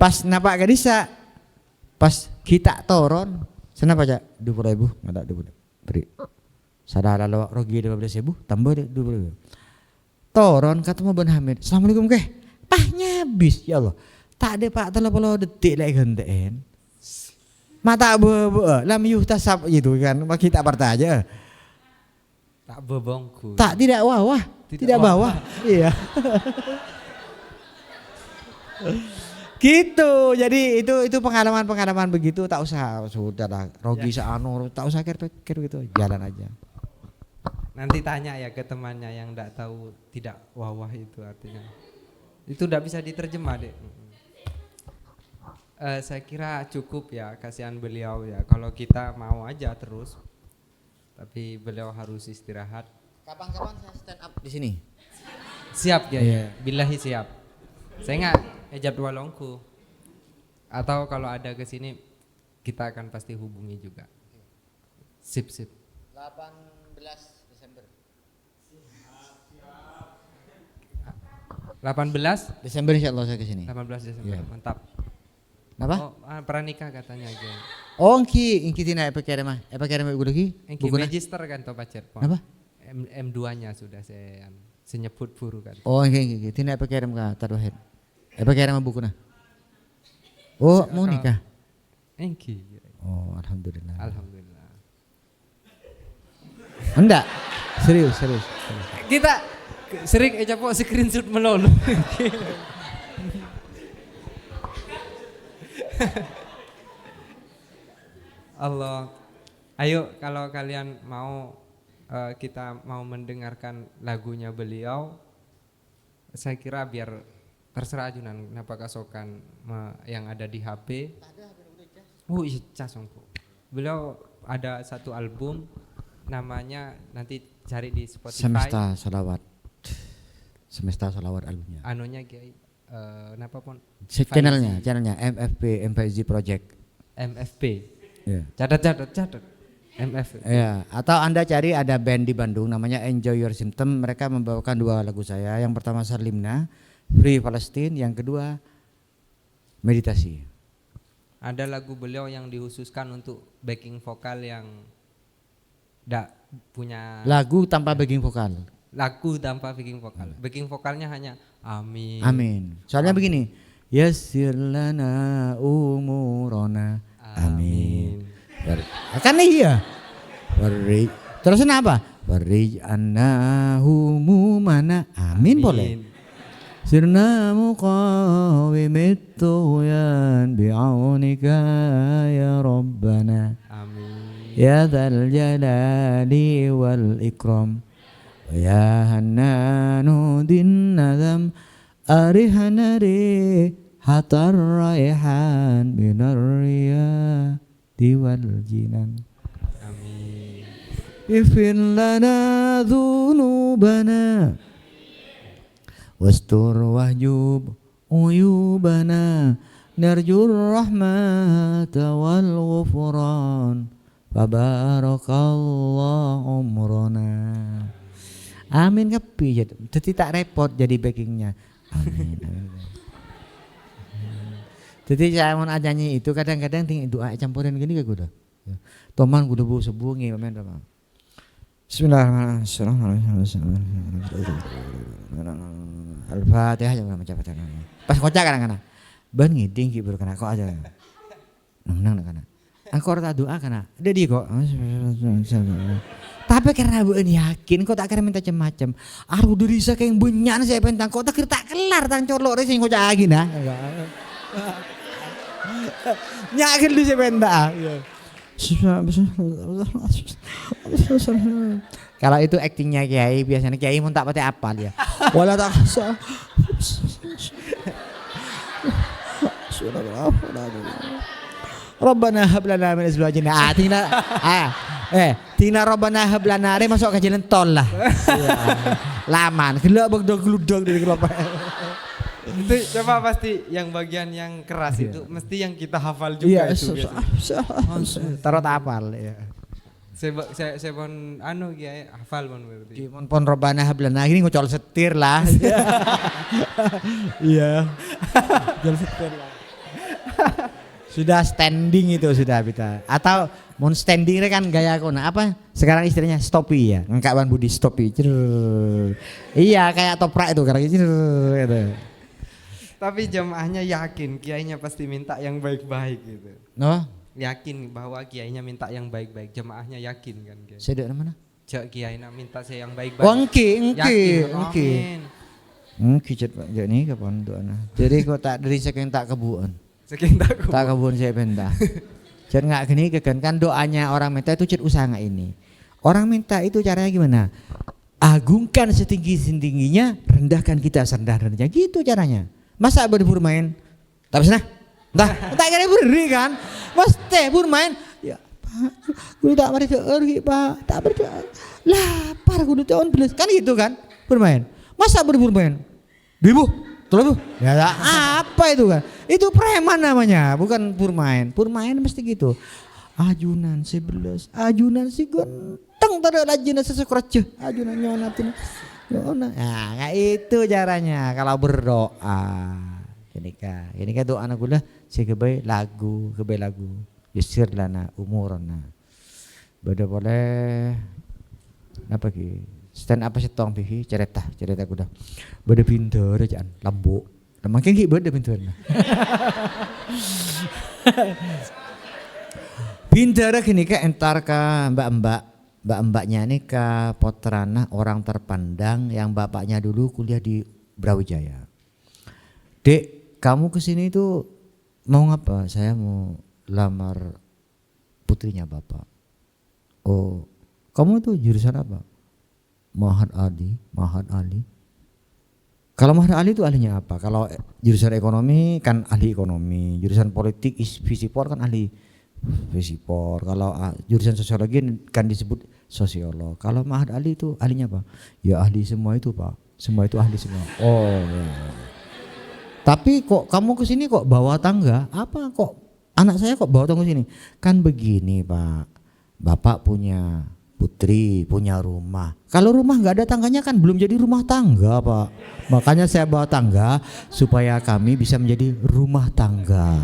Pas nampak gak bisa. Pas kita toron, senapa aja 20.000, enggak 20. Beri. Sadar lawak rogi 15.000, tambah 20.000. Toron kata mau Ben Hamid, assalamualaikum keh. Pahnya habis ya Allah. Tak ada pak 30 detik lagi gantiin. Mata lam yuh tasab gitu kan, kita partai aja. Tak bebongku. Tak tidak wawah, tidak bawah. Iya. Gitu. Jadi itu pengalaman begitu tak usah sudahlah rogi seano, tak usah kir gitu, jalan aja. Nanti tanya ya ke temannya yang enggak tahu tidak wawah itu artinya. Itu enggak bisa diterjemah, Dek. Saya kira cukup ya, kasihan beliau ya. Kalau kita mau aja terus, tapi beliau harus istirahat. Kapan-kapan saya stand up di sini. Siap ya, yeah. Billahi siap. Saya nggak jadwal longku. Atau kalau ada ke sini, kita akan pasti hubungi juga. Sip. 18 Desember. 18 Desember insyaallah saya ke sini. 18 Desember, Yeah. mantap. Apa? Oh, pranikah katanya aja. Oh, engki tina pakai mah. Pakai ibu lagi? Engki register kan to pacar. Apa? M2-nya sudah saya nyebut buru kan. Oh, engki tina pakai ka tarwahed. Pakai mah buku nah. Oh, mau nikah. Engki. Oh, alhamdulillah. Alhamdulillah. Enggak. Serius. Kita sering po screenshot melulu. Allah. Ayo kalau kalian mau kita mau mendengarkan lagunya beliau, saya kira biar terserah ajunan kenapa kasokan yang ada di HP. Oh iya cas ongko. Beliau ada satu album namanya nanti cari di Spotify. Semesta Salawat albumnya. Anunya Kiai kenapa pun? Channelnya MFZ Project. MFP. Yeah. Catat. MFP. Ya, atau Anda cari ada band di Bandung namanya Enjoy Your Symptom. Mereka membawakan 2 lagu saya. Yang pertama Salimna, Free Palestine, yang kedua Meditasi. Ada lagu beliau yang dikhususkan untuk backing vokal yang enggak punya lagu tanpa backing vokal. Lagu tanpa backing vokal. Backing vokalnya hanya amin. Amin. Soalnya begini, yassir lana umurona. Amin. Kan iya. Terus kenapa? Farij anna humumana. Amin boleh. Sirna muqawimit tughyan bi'aunika ya Rabbana. Amin. Ya dzal jalali wal ikram. Ya hannanu din nadam arihana hatar raihan binar riyadi wal jinan. Amin. Ifir lana dhunubana wastur wahjub uyubana narjur rahmata wal ghufran fabarakallahu umrana. Amin kepi jadi tak repot jadi backingnya. Amin. Jadi saya mau nyanyi itu kadang-kadang tinggal doa campurin gini gak gue. Toman gue debu sebungi amin teman. Bismillahirrahmanirrahim. Al-Fatihah jangan macam apa. Pas kocak kadang-kadang. Ban ngiding ki berkena kok aja. Nang kana. Angkor tak doa kana. Ada di kok. Tapi karena bu yakin kok tak kira minta macam-macam. Aduh derisa kayak bunyan saya pentang kok tak kira tak kelar tang colok sing kocak lagi nah. Nyakin lu saya pentang. Kalau itu aktingnya kiai, biasanya kiai mau tak pati apal ya. Wala tak Rabbana hab lana min azwajina. Tina Rabbana hab lana masuk ke jalan tol lah. Iya. Laman, gelak begdog-gludog dari kelapa. Itu coba pasti yang bagian yang keras itu mesti yang kita hafal juga itu. Taruh tak apal ya. Saya pun kiai hafal pun berarti. Pon Rabbana hab lana ini ngocol setir lah. Iya. Ngocol setir lah. Sudah standing itu sudah kita. Atau mau standing kan gaya aku apa? Sekarang istilahnya stopi ya. Ngangkat Wan Budi stopi. Iya kayak toprak itu karena gitu. Tapi jamaahnya yakin kiainya pasti minta yang baik-baik gitu. No? Yakin bahwa kiainya minta yang baik-baik, jamaahnya yakin kan kiai. Saya dari mana? Kiai nak minta saya yang baik-baik. Oh engki. Cet Pak. Jadi kapan doana. Jadi kok tak dari saking tak kebuan. Saking tak kebun saya benda. Cet enggak gini kan doanya orang minta itu cet usaha enggak ini. Orang minta itu caranya gimana? Agungkan setinggi-tingginya, rendahkan kita serendah-rendahnya. Gitu caranya. Masa bermain? Tak bisa nah. Tak kira beri kan. Mas teh bermain. Ya Pak, kudu tak mari pergi Pak. Tak pergi. Lapar kudu tahun belas kan gitu kan bermain. Masa bermain? 2.000, 3.000. Ya apa itu kan? Itu preman namanya, bukan bermain. Bermain mesti gitu. Ajunan 11, ajunan si ganteng tada ajunan sesekreceh. Ajunan nyona tin. Nyona. Nah, kayak itu caranya kalau berdoa. Ini kan doa anak gula si kebai lagu. Yusir lana umurana. Beda boleh apa ki? Stand apa sih tong pihi cerita kuda. Beda pinter aja lambu. Makin ki beda pinter. Pinter gini ka entar ka mbak-mbaknya ini ka Potrana orang terpandang yang bapaknya dulu kuliah di Brawijaya. Dek, kamu kesini itu mau ngapa? Saya mau lamar putrinya bapak. Oh, kamu itu jurusan apa? Mahad Ali. Kalau Mahad Ali itu ahlinya apa? Kalau jurusan ekonomi kan ahli ekonomi, jurusan politik visipor kan ahli visipor. Kalau jurusan sosiologi kan disebut sosiolog. Kalau Mahad Ali itu ahlinya apa? Ya ahli semua itu Pak. Semua itu ahli semua. Oh. Ya. Tapi kok kamu kesini kok bawa tangga? Apa kok anak saya kok bawa tangga sini? Kan begini Pak. Bapak punya putri, punya rumah. Kalau rumah nggak ada tangganya kan belum jadi rumah tangga Pak. Makanya saya bawa tangga supaya kami bisa menjadi rumah tangga.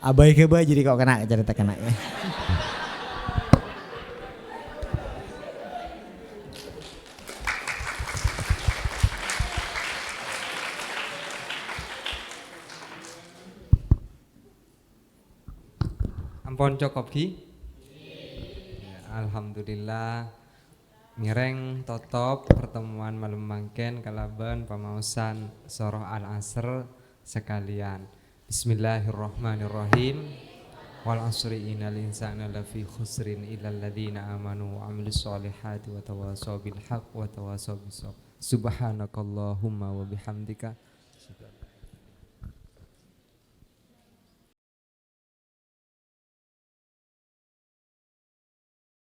Abai kebai jadi kok kena cerita kena ya. Ampun cukup ki. Alhamdulillah mireng totop pertemuan malam mangken kalaban pamausan surah Al-Asr sekalian. Bismillahirrahmanirrahim. Wal asri innal insana lafi khusrin illal ladzina amanu wa amilus solihati wa tawasaw bil haqq wa tawasaw bis sabr. Subhanakallahumma wa bihamdika.